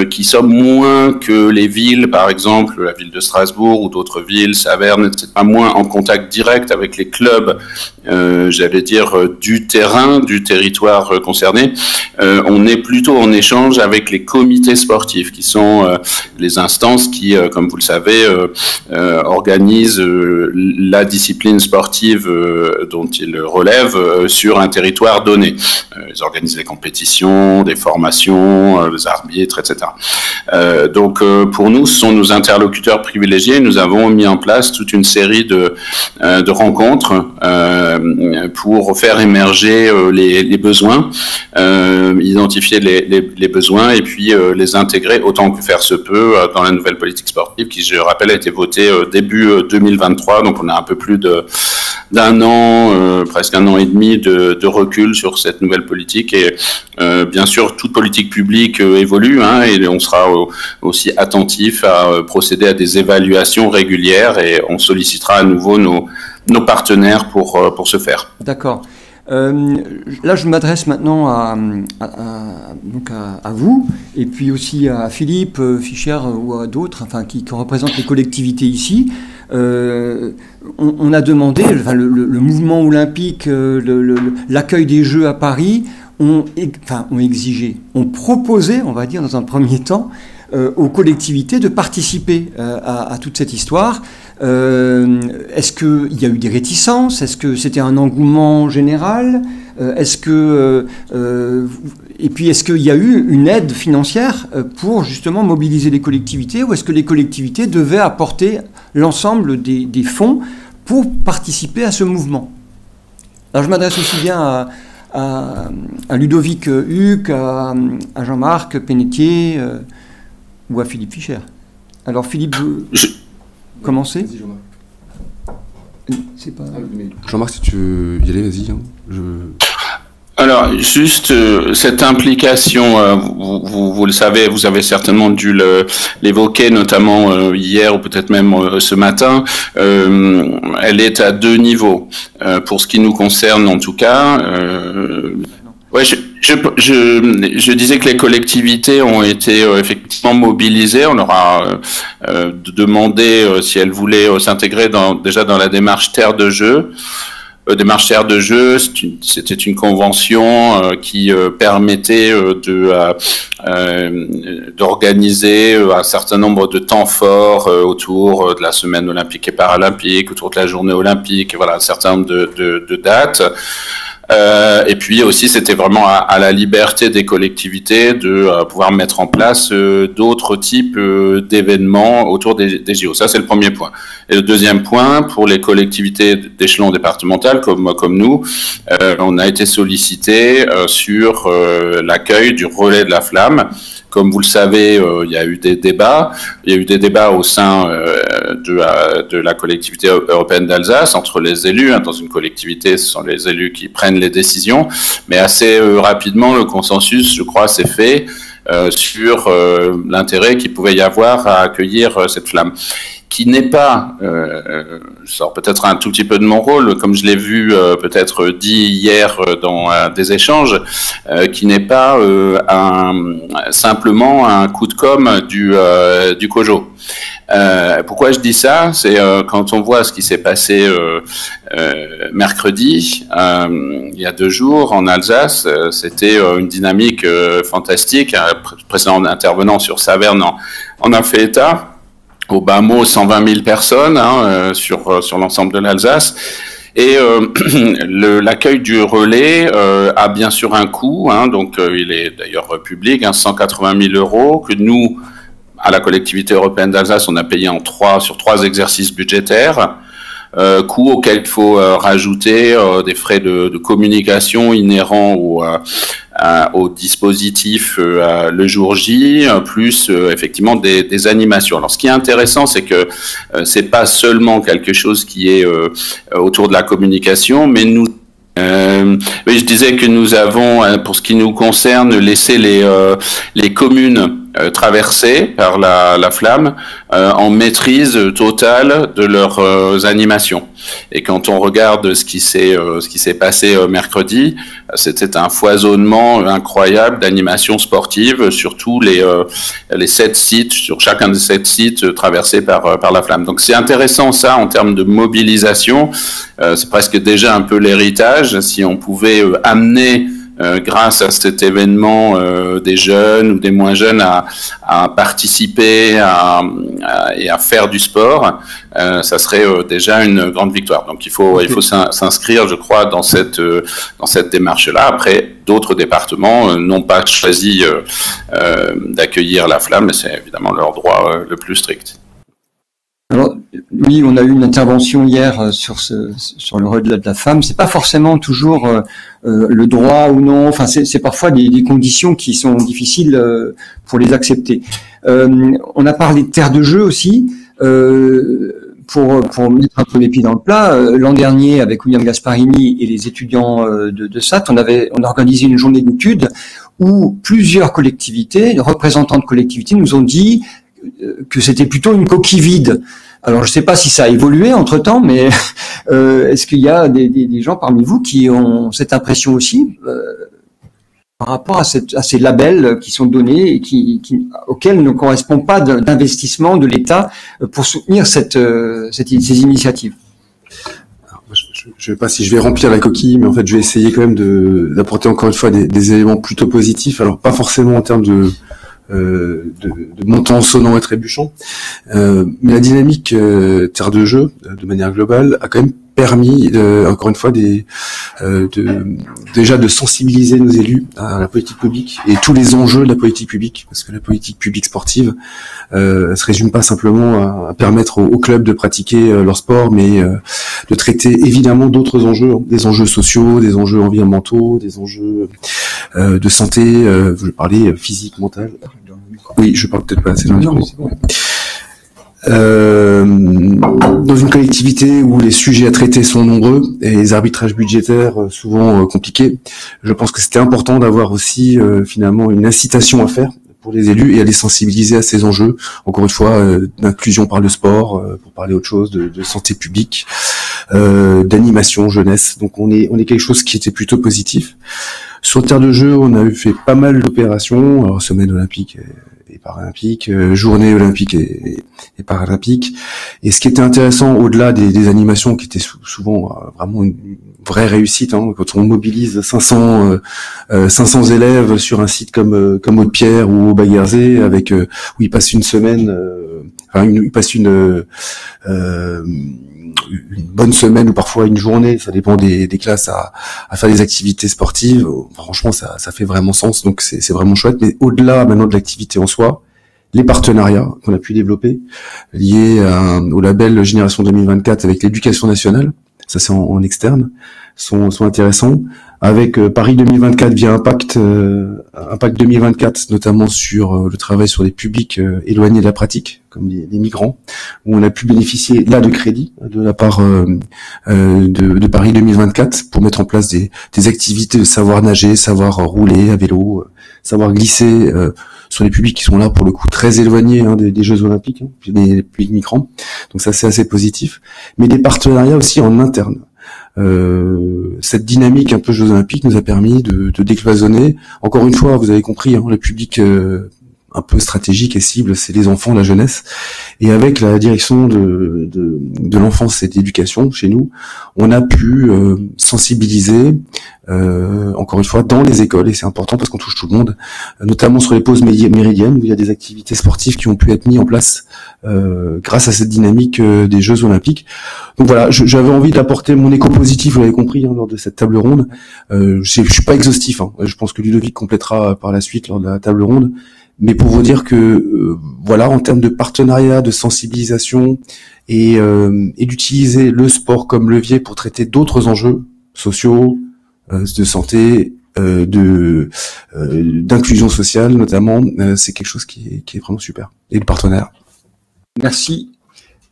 qui sommes moins que les villes, par exemple la ville de Strasbourg ou d'autres villes, Saverne, etc., moins en contact direct avec les clubs, j'allais dire, du terrain, du territoire concerné, on est plutôt en échange avec les comités sportifs, qui sont les instances qui, comme vous le savez, organisent la discipline sportive dont ils relèvent sur un territoire donné. Ils organisent des compétitions, des formations, des arbitres, etc. Donc pour nous, ce sont nos interlocuteurs privilégiés. Nous avons mis en place toute une série de rencontres pour faire émerger les besoins, identifier les besoins et puis les intégrer autant que faire se peut dans la nouvelle politique sportive qui, je rappelle, a été votée début 2023. Donc on a un peu plus d'un an, presque 1 an et demi de recul sur cette nouvelle politique. Et bien sûr, toute politique publique évolue, et on sera aussi attentif à procéder à des évaluations régulières, et on sollicitera à nouveau nos partenaires pour ce faire. D'accord. Là, je m'adresse maintenant à vous, et puis aussi à Philippe Fischer ou à d'autres, enfin, qui représentent les collectivités ici. On a demandé, enfin, le mouvement olympique, l'accueil des Jeux à Paris, ont exigé, ont proposé, on va dire dans un premier temps, aux collectivités de participer à toute cette histoire. Est-ce qu'il y a eu des réticences? Est-ce que c'était un engouement général? Et puis est-ce qu'il y a eu une aide financière pour justement mobiliser les collectivités, ou est-ce que les collectivités devaient apporter l'ensemble des fonds pour participer à ce mouvement? Alors je m'adresse aussi bien à Ludovic Huck, à Jean-Marc Pénétier ou à Philippe Fischer. Alors Philippe, commencez. Vas-y, Jean-Marc. Jean-Marc, si tu veux y aller, vas-y. Hein. Alors, juste cette implication, vous le savez, vous avez certainement dû l'évoquer, notamment hier ou peut-être même ce matin. Elle est à deux niveaux. Pour ce qui nous concerne, en tout cas, ouais, je disais que les collectivités ont été effectivement mobilisées. On leur a demandé si elles voulaient s'intégrer déjà dans la démarche Terre de Jeu. Démarche Terre de Jeu, c'était une convention qui permettait d'organiser un certain nombre de temps forts autour de la semaine olympique et paralympique, autour de la journée olympique, voilà, un certain nombre de dates. Et puis aussi, c'était vraiment à la liberté des collectivités de pouvoir mettre en place d'autres types d'événements autour des JO. Ça, c'est le premier point. Et le deuxième point, pour les collectivités d'échelon départemental comme nous, on a été sollicité sur l'accueil du relais de la flamme. Comme vous le savez, il y a eu des débats. Il y a eu des débats au sein de la collectivité européenne d'Alsace entre les élus. Dans une collectivité, ce sont les élus qui prennent les décisions. Mais assez rapidement, le consensus, je crois, s'est fait sur l'intérêt qu'il pouvait y avoir à accueillir cette flamme, qui n'est pas, je sors peut-être un tout petit peu de mon rôle, comme je l'ai vu peut-être dit hier dans des échanges, qui n'est pas simplement un coup de com' du COJO. Pourquoi je dis ça? C'est quand on voit ce qui s'est passé mercredi, il y a 2 jours en Alsace, c'était une dynamique fantastique. Le précédent intervenant sur Saverne en a fait état. Au bas mot, 120 000 personnes sur l'ensemble de l'Alsace. Et l'accueil du relais a bien sûr un coût, donc il est d'ailleurs public, 180 000 €, que nous, à la collectivité européenne d'Alsace, on a payé sur 3 exercices budgétaires. Coût auquel il faut rajouter des frais de communication inhérents au dispositif le jour J, plus effectivement des animations. Alors ce qui est intéressant, c'est que c'est pas seulement quelque chose qui est autour de la communication, mais nous je disais que nous avons, pour ce qui nous concerne, laissé les communes traversées par la flamme en maîtrise totale de leurs animations. Et quand on regarde ce qui s'est passé mercredi, c'était un foisonnement incroyable d'animations sportives sur tous les 7 sites, sur chacun des 7 sites traversés par la flamme. Donc c'est intéressant ça en termes de mobilisation. C'est presque déjà un peu l'héritage. Si on pouvait amener grâce à cet événement des jeunes ou des moins jeunes à participer et à faire du sport, ça serait déjà une grande victoire. Donc il faut s'inscrire, je crois, dans cette démarche-là. Après, d'autres départements n'ont pas choisi d'accueillir la flamme, mais c'est évidemment leur droit le plus strict. Alors, oui, on a eu une intervention hier sur le relais de la femme. C'est pas forcément toujours le droit ou non. Enfin, c'est parfois des conditions qui sont difficiles pour les accepter. On a parlé de terre de jeu aussi. Pour mettre un peu les pieds dans le plat, l'an dernier, avec William Gasparini et les étudiants de SAT, on a organisé une journée d'études où plusieurs collectivités, représentants de collectivités, nous ont dit que c'était plutôt une coquille vide. Alors, je ne sais pas si ça a évolué entre-temps, mais est-ce qu'il y a des gens parmi vous qui ont cette impression aussi par rapport à ces labels qui sont donnés et auxquels ne correspond pas d'investissement de l'État pour soutenir ces initiatives? Je ne sais pas si je vais remplir la coquille, mais en fait, je vais essayer quand même d'apporter encore une fois des éléments plutôt positifs. Alors, pas forcément en termes de montant sonnant et trébuchant, mais la dynamique terre de jeu, de manière globale, a quand même permis, encore une fois, déjà de sensibiliser nos élus à la politique publique et tous les enjeux de la politique publique, parce que la politique publique sportive se résume pas simplement à permettre aux clubs de pratiquer leur sport, mais de traiter évidemment d'autres enjeux, des enjeux sociaux, des enjeux environnementaux, des enjeux de santé, je parlais physique, mentale. Oui, je parle peut-être pas assez dans le micro. Dans une collectivité où les sujets à traiter sont nombreux et les arbitrages budgétaires souvent compliqués, je pense que c'était important d'avoir aussi finalement une incitation à faire pour les élus et à les sensibiliser à ces enjeux, encore une fois, d'inclusion par le sport, pour parler autre chose, de santé publique, d'animation jeunesse. Donc on est quelque chose qui était plutôt positif. Sur terre de jeu, on a fait pas mal d'opérations, alors semaine olympique et paralympique, journée olympique et paralympique. Et ce qui était intéressant, au-delà des animations qui étaient souvent vraiment une vraie réussite, quand on mobilise 500 élèves sur un site comme Haute-Pierre ou au Baguerzé, avec où ils passent une semaine, ils passent une bonne semaine ou parfois une journée, ça dépend des classes, à faire des activités sportives. Franchement, ça fait vraiment sens, donc c'est vraiment chouette. Mais au-delà maintenant de l'activité en soi, les partenariats qu'on a pu développer liés au label Génération 2024 avec l'éducation nationale, ça c'est en externe, sont intéressants. Avec Paris 2024 via Impact 2024, notamment sur le travail sur les publics éloignés de la pratique, comme les migrants, où on a pu bénéficier là de crédits de la part de Paris 2024 pour mettre en place des activités de savoir nager, savoir rouler à vélo, savoir glisser sur les publics qui sont là pour le coup très éloignés des Jeux Olympiques, des publics migrants. Donc ça c'est assez positif. Mais des partenariats aussi en interne. Cette dynamique un peu Jeux Olympiques nous a permis de décloisonner. Encore une fois, vous avez compris, le public un peu stratégique et cible, c'est les enfants, la jeunesse. Et avec la direction de l'enfance et de l'éducation chez nous, on a pu sensibiliser, encore une fois, dans les écoles, et c'est important parce qu'on touche tout le monde, notamment sur les pauses méridiennes, où il y a des activités sportives qui ont pu être mises en place grâce à cette dynamique des Jeux Olympiques. Donc voilà, j'avais envie d'apporter mon écho positif, vous l'avez compris, lors de cette table ronde. Je suis pas exhaustif, je pense que Ludovic complétera par la suite lors de la table ronde. Mais pour vous dire que voilà, en termes de partenariat, de sensibilisation et d'utiliser le sport comme levier pour traiter d'autres enjeux sociaux, de santé, d'inclusion sociale notamment, c'est quelque chose qui est vraiment super. Et le partenaire. Merci.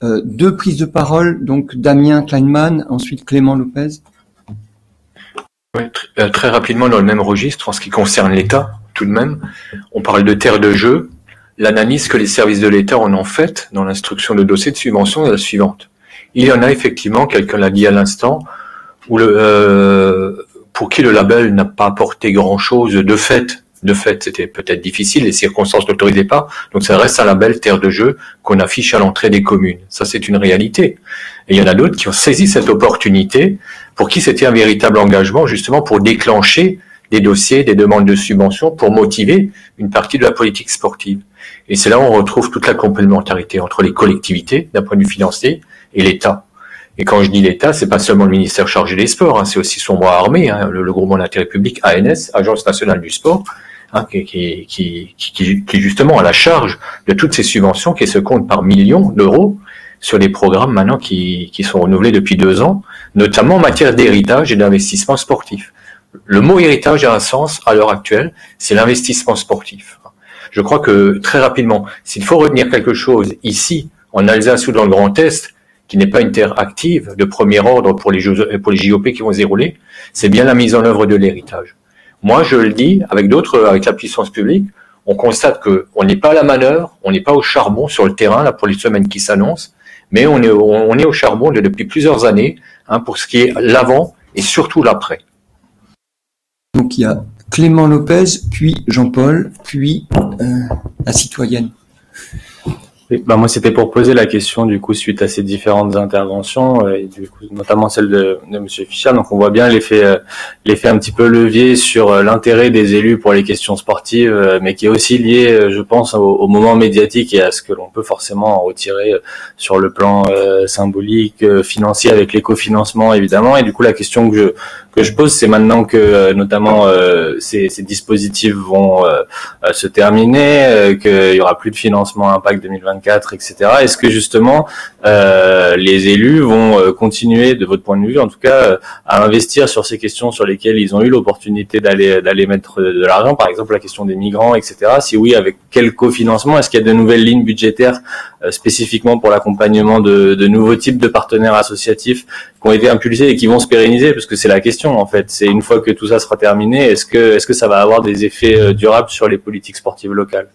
Deux prises de parole, donc Damien Kleinman, ensuite Clément Lopez. Oui, très rapidement dans le même registre en ce qui concerne l'État. Tout de même, on parle de terre de jeu. L'analyse que les services de l'État en ont faite dans l'instruction de dossier de subvention est la suivante. Il y en a effectivement, quelqu'un l'a dit à l'instant, où pour qui le label n'a pas apporté grand-chose de fait. De fait, c'était peut-être difficile, les circonstances n'autorisaient pas, donc ça reste un label terre de jeu qu'on affiche à l'entrée des communes. Ça, c'est une réalité. Et il y en a d'autres qui ont saisi cette opportunité, pour qui c'était un véritable engagement, justement pour déclencher des dossiers, des demandes de subventions pour motiver une partie de la politique sportive. Et c'est là où on retrouve toute la complémentarité entre les collectivités, d'un point de vue financier, et l'État. Et quand je dis l'État, c'est pas seulement le ministère chargé des sports, c'est aussi son bras armé, le groupement d'intérêt public, ANS, Agence nationale du sport, qui justement a la charge de toutes ces subventions qui se comptent par millions d'euros sur les programmes maintenant qui sont renouvelés depuis 2 ans, notamment en matière d'héritage et d'investissement sportif. Le mot héritage a un sens à l'heure actuelle, c'est l'investissement sportif. Je crois que très rapidement, s'il faut retenir quelque chose ici, en Alsace ou dans le Grand Est, qui n'est pas une terre active de premier ordre pour les JOP qui vont se dérouler, c'est bien la mise en œuvre de l'héritage. Moi, je le dis, avec la puissance publique, on constate qu'on n'est pas à la manœuvre, on n'est pas au charbon sur le terrain là pour les semaines qui s'annoncent, Mais on est au charbon depuis plusieurs années, hein, pour ce qui est l'avant et surtout l'après. Donc il y a Clément Lopez, puis Jean-Paul, puis la citoyenne. Oui, bah moi c'était pour poser la question du coup suite à ces différentes interventions et du coup notamment celle de Monsieur Fischer. Donc on voit bien l'effet un petit peu levier sur l'intérêt des élus pour les questions sportives, mais qui est aussi lié, je pense, au moment médiatique et à ce que l'on peut forcément en retirer sur le plan symbolique, financier avec l'écofinancement évidemment. Et du coup la question que je pose, c'est maintenant que notamment ces dispositifs vont se terminer, qu'il y aura plus de financement Impact 2024, etc. Est-ce que justement les élus vont continuer, de votre point de vue en tout cas, à investir sur ces questions sur lesquelles ils ont eu l'opportunité d'aller mettre de l'argent, par exemple la question des migrants, etc. Si oui, avec quel cofinancement? Est-ce qu'il y a de nouvelles lignes budgétaires spécifiquement pour l'accompagnement de nouveaux types de partenaires associatifs qui ont été impulsés et qui vont se pérenniser? Parce que c'est la question en fait. C'est une fois que tout ça sera terminé, est-ce que ça va avoir des effets durables sur les politiques sportives locales?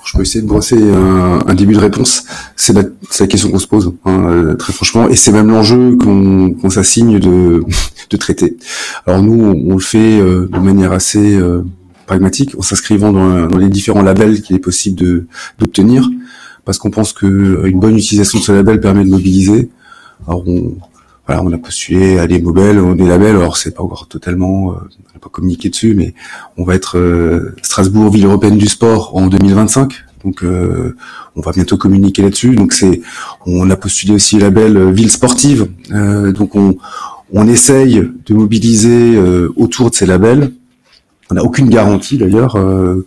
Je peux essayer de brosser un début de réponse. C'est la question qu'on se pose, hein, très franchement, et c'est même l'enjeu qu'on s'assigne de traiter. Alors nous, on le fait de manière assez pragmatique, en s'inscrivant dans les différents labels qu'il est possible d'obtenir, parce qu'on pense que une bonne utilisation de ce label permet de mobiliser. Alors on a postulé à des labels, alors c'est pas encore totalement, on n'a pas communiqué dessus, mais on va être Strasbourg, ville européenne du sport en 2025, donc on va bientôt communiquer là-dessus. Donc on a postulé aussi le label ville sportive, donc on essaye de mobiliser autour de ces labels. On n'a aucune garantie d'ailleurs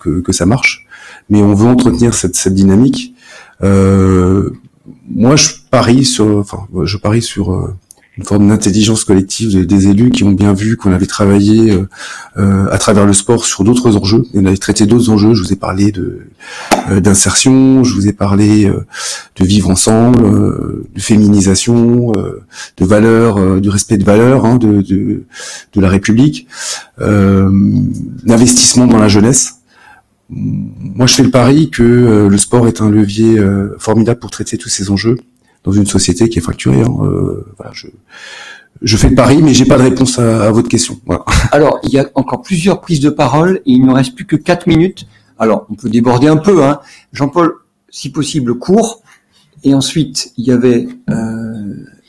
que ça marche, mais on veut entretenir cette dynamique. Moi, je parie sur une forme d'intelligence collective des élus qui ont bien vu qu'on avait travaillé à travers le sport sur d'autres enjeux. Et on avait traité d'autres enjeux. Je vous ai parlé d'insertion, je vous ai parlé de vivre ensemble, de féminisation, de valeurs, du respect de valeurs, hein, de la République, d'investissement dans la jeunesse. Moi, je fais le pari que le sport est un levier formidable pour traiter tous ces enjeux dans une société qui est fracturée. Hein. Voilà, je fais le pari, mais j'ai pas de réponse à votre question. Voilà. Alors, il y a encore plusieurs prises de parole et il ne reste plus que 4 minutes. Alors, on peut déborder un peu, hein. Jean-Paul, si possible, court. Et ensuite, il y avait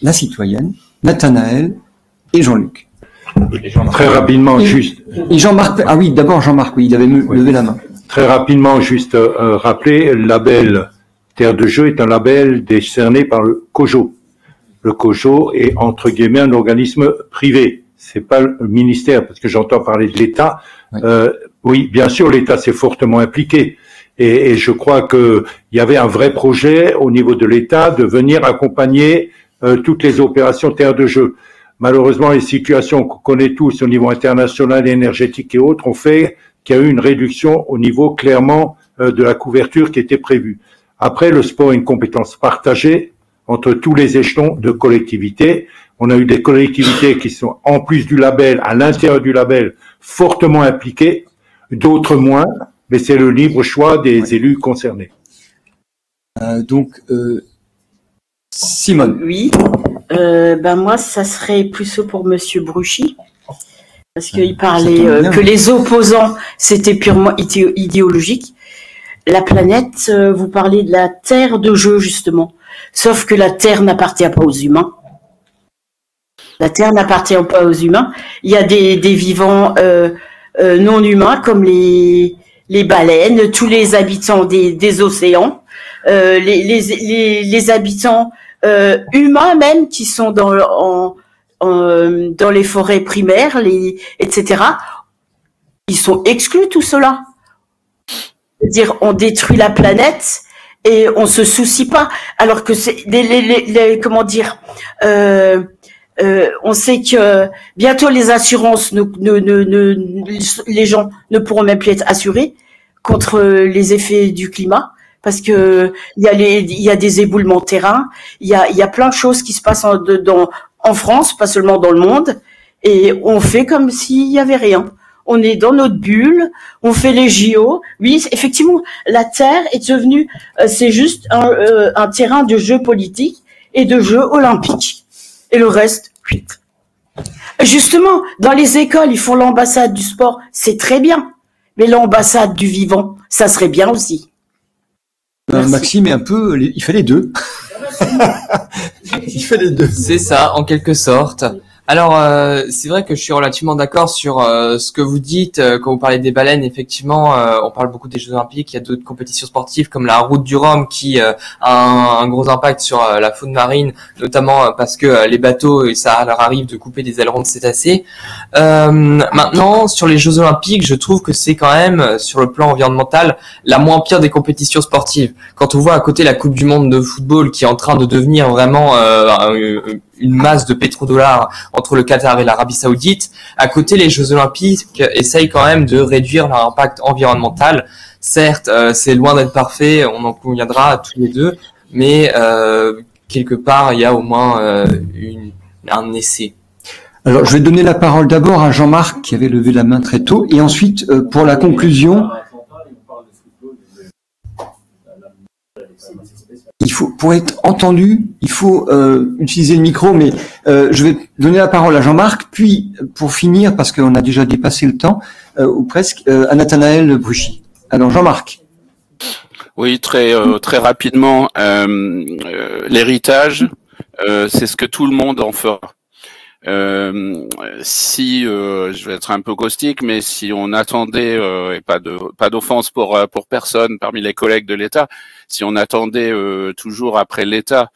la citoyenne, Nathanaël et Jean-Luc. Très rapidement, juste. Et Jean-Marc. Ah oui, d'abord Jean-Marc, oui, il avait levé la main. Très rapidement, juste rappeler, le label Terre de Jeux est un label décerné par le COJO. Le COJO est, entre guillemets, un organisme privé. C'est pas le ministère, parce que j'entends parler de l'État. Oui. Oui, bien sûr, l'État s'est fortement impliqué. Et je crois que il y avait un vrai projet au niveau de l'État de venir accompagner toutes les opérations Terre de Jeux. Malheureusement, les situations qu'on connaît tous au niveau international, énergétique et autres ont fait qu'il y a eu une réduction au niveau clairement de la couverture qui était prévue. Après, le sport est une compétence partagée entre tous les échelons de collectivités. On a eu des collectivités qui sont, en plus du label, à l'intérieur du label, fortement impliquées, d'autres moins, mais c'est le libre choix des élus concernés. Simone. Oui. Moi, ça serait plus pour Monsieur Bruchy, parce qu'il parlait que les opposants, c'était purement idéologique. La planète, vous parlez de la terre de jeu, justement. Sauf que la terre n'appartient pas aux humains. La terre n'appartient pas aux humains. Il y a des vivants non humains, comme les baleines, tous les habitants des océans, les habitants humains même qui sont dans les forêts primaires, etc. Ils sont exclus, tout cela. C'est-à-dire, on détruit la planète et on se soucie pas, alors que c'est comment dire, on sait que bientôt les assurances les gens ne pourront même plus être assurés contre les effets du climat, parce que il y a des éboulements de terrain, il y a plein de choses qui se passent en France, pas seulement dans le monde, et on fait comme s'il y avait rien. on est dans notre bulle, on fait les JO. Oui, effectivement, la Terre est devenue, c'est juste un terrain de jeu politique et de jeu olympique. Et le reste, oui. Justement, dans les écoles, ils font l'ambassade du sport, c'est très bien. Mais l'ambassade du vivant, ça serait bien aussi. Maxime est un peu, il fait les deux. Il fait les deux. C'est ça, en quelque sorte. Alors, c'est vrai que je suis relativement d'accord sur ce que vous dites quand vous parlez des baleines. Effectivement, on parle beaucoup des Jeux Olympiques. Il y a d'autres compétitions sportives comme la Route du Rhum qui a un gros impact sur la faune marine, notamment parce que les bateaux, ça leur arrive de couper des ailerons de cétacés. Maintenant, sur les Jeux Olympiques, je trouve que c'est quand même, sur le plan environnemental, la moins pire des compétitions sportives. Quand on voit à côté la Coupe du Monde de football qui est en train de devenir vraiment une masse de pétrodollars entre le Qatar et l'Arabie Saoudite. À côté, les Jeux Olympiques essayent quand même de réduire leur impact environnemental. Certes, c'est loin d'être parfait, on en conviendra tous les deux, mais quelque part, il y a au moins un essai. Alors, je vais donner la parole d'abord à Jean-Marc qui avait levé la main très tôt, et ensuite, pour la conclusion, il faut, pour être entendu, il faut utiliser le micro, mais je vais donner la parole à Jean-Marc, puis pour finir, parce qu'on a déjà dépassé le temps, ou presque, à Nathanaël Bruchy. Alors Jean-Marc. Oui, très rapidement, l'héritage, c'est ce que tout le monde en fera. Si je vais être un peu caustique, mais si on attendait et pas d'offense pour personne parmi les collègues de l'État, si on attendait toujours après l'État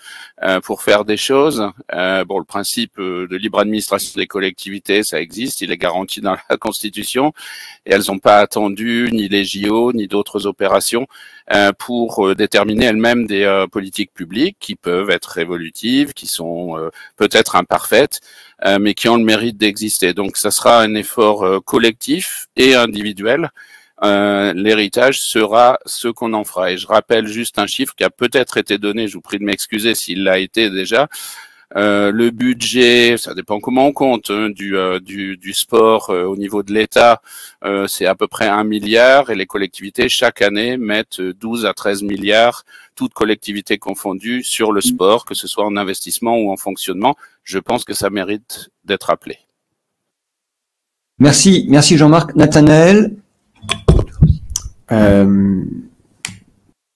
pour faire des choses, bon, le principe de libre administration des collectivités, ça existe, il est garanti dans la Constitution, et elles n'ont pas attendu ni les JO ni d'autres opérations pour déterminer elles-mêmes des politiques publiques qui peuvent être révolutives, qui sont peut-être imparfaites, mais qui ont le mérite d'exister. Donc ça sera un effort collectif et individuel. L'héritage sera ce qu'on en fera. Et je rappelle juste un chiffre qui a peut-être été donné, je vous prie de m'excuser s'il l'a été déjà. Le budget, ça dépend comment on compte, hein, du sport au niveau de l'État, c'est à peu près 1 milliard, et les collectivités chaque année mettent 12 à 13 milliards, toutes collectivités confondues, sur le sport, que ce soit en investissement ou en fonctionnement. Je pense que ça mérite d'être rappelé. Merci Jean-Marc. Nathanaël.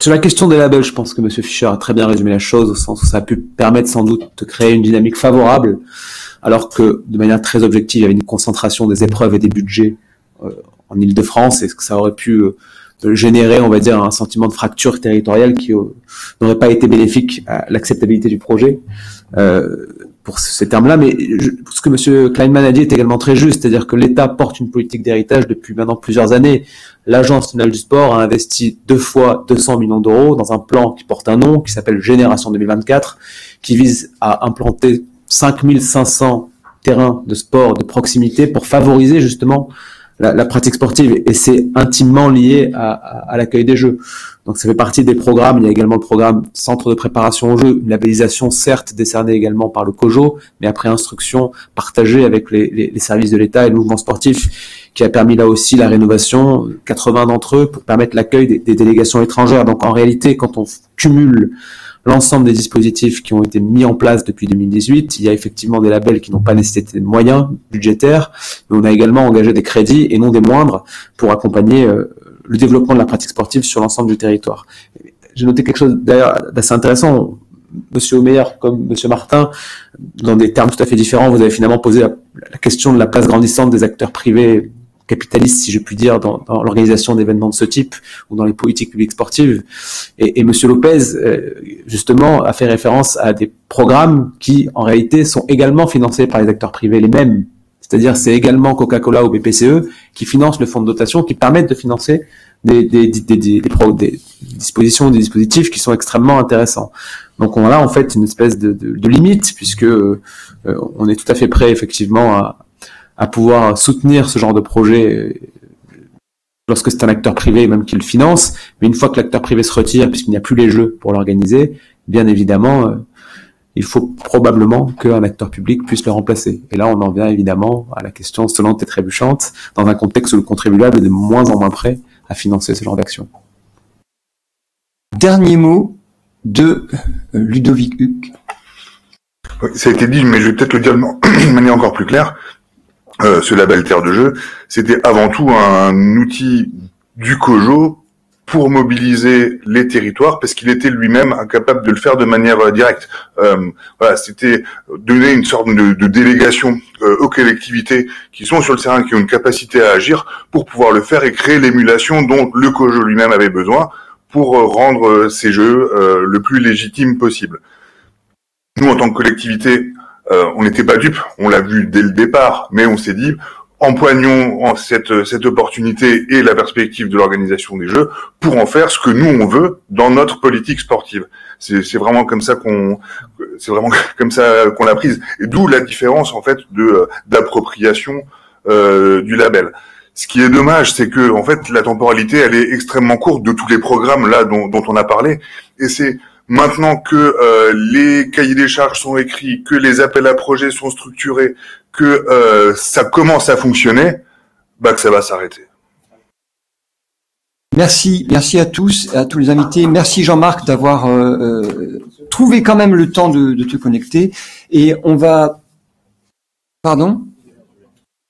Sur la question des labels, je pense que M. Fischer a très bien résumé la chose, au sens où ça a pu permettre sans doute de créer une dynamique favorable, alors que de manière très objective, il y avait une concentration des épreuves et des budgets en Île-de-France, et que ça aurait pu générer, on va dire, un sentiment de fracture territoriale qui n'aurait pas été bénéfique à l'acceptabilité du projet. Pour ces termes-là, mais ce que M. Kleinman a dit est également très juste, c'est-à-dire que l'État porte une politique d'héritage depuis maintenant plusieurs années. L'Agence nationale du sport a investi 2 fois 200 millions d'euros dans un plan qui porte un nom, qui s'appelle Génération 2024, qui vise à implanter 5500 terrains de sport de proximité pour favoriser justement la pratique sportive, et c'est intimement lié à l'accueil des Jeux. Donc ça fait partie des programmes. Il y a également le programme Centre de préparation aux Jeux, une labellisation certes décernée également par le COJO, mais après instruction partagée avec les services de l'État et le mouvement sportif, qui a permis là aussi la rénovation, 80 d'entre eux, pour permettre l'accueil des délégations étrangères. Donc en réalité, quand on cumule l'ensemble des dispositifs qui ont été mis en place depuis 2018, il y a effectivement des labels qui n'ont pas nécessité de moyens budgétaires, mais on a également engagé des crédits, et non des moindres, pour accompagner le développement de la pratique sportive sur l'ensemble du territoire. J'ai noté quelque chose d'ailleurs d'assez intéressant. Monsieur Omeyer comme Monsieur Martin, dans des termes tout à fait différents, vous avez finalement posé la question de la place grandissante des acteurs privés capitalistes, si je puis dire, dans l'organisation d'événements de ce type ou dans les politiques publiques sportives. Et Monsieur Lopez, justement, a fait référence à des programmes qui, en réalité, sont également financés par les acteurs privés les mêmes. C'est-à-dire, c'est également Coca-Cola ou BPCE qui financent le fonds de dotation, qui permettent de financer des dispositions, des dispositifs qui sont extrêmement intéressants. Donc on a en fait une espèce de limite, puisque on est tout à fait prêt effectivement à pouvoir soutenir ce genre de projet lorsque c'est un acteur privé même qui le finance, mais une fois que l'acteur privé se retire, puisqu'il n'y a plus les Jeux pour l'organiser, bien évidemment il faut probablement qu'un acteur public puisse le remplacer. Et là, on en vient évidemment à la question sonnante et trébuchante, dans un contexte où le contribuable est de moins en moins prêt à financer ce genre d'action. Dernier mot de Ludovic Huck. Oui, ça a été dit, mais je vais peut-être le dire de manière encore plus claire. Ce label Terre de Jeu, c'était avant tout un outil du COJO pour mobiliser les territoires, parce qu'il était lui-même incapable de le faire de manière directe. Voilà, c'était donner une sorte de délégation aux collectivités qui sont sur le terrain, qui ont une capacité à agir pour pouvoir le faire et créer l'émulation dont le COJO lui-même avait besoin pour rendre ces jeux le plus légitime possible. Nous, en tant que collectivité, on n'était pas dupes, on l'a vu dès le départ, mais on s'est dit, empoignons cette opportunité et la perspective de l'organisation des Jeux pour en faire ce que nous on veut dans notre politique sportive. C'est vraiment comme ça qu'on l'a prise. Et d'où la différence en fait d'appropriation du label. Ce qui est dommage, c'est que en fait la temporalité elle est extrêmement courte de tous les programmes là dont on a parlé, et c'est maintenant que les cahiers des charges sont écrits, que les appels à projets sont structurés, que ça commence à fonctionner, que ça va s'arrêter. Merci à tous, à tous les invités. Merci Jean-Marc d'avoir trouvé quand même le temps de te connecter. Et on va... Pardon ?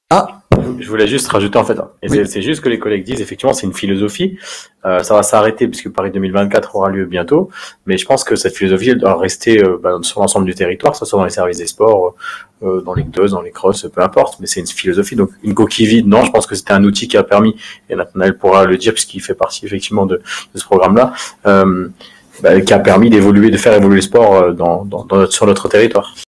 Ah. Je voulais juste rajouter en fait, et oui. C'est juste que les collègues disent, effectivement, c'est une philosophie. Ça va s'arrêter puisque Paris 2024 aura lieu bientôt, mais je pense que cette philosophie elle doit rester sur l'ensemble du territoire, que ce soit dans les services des sports, dans les 2, dans les crosses, peu importe, mais c'est une philosophie. Donc une coquille vide, non, je pense que c'était un outil qui a permis, et Nathanaël pourra le dire puisqu'il fait partie effectivement de ce programme-là, qui a permis d'évoluer, de faire évoluer le sport sur notre territoire.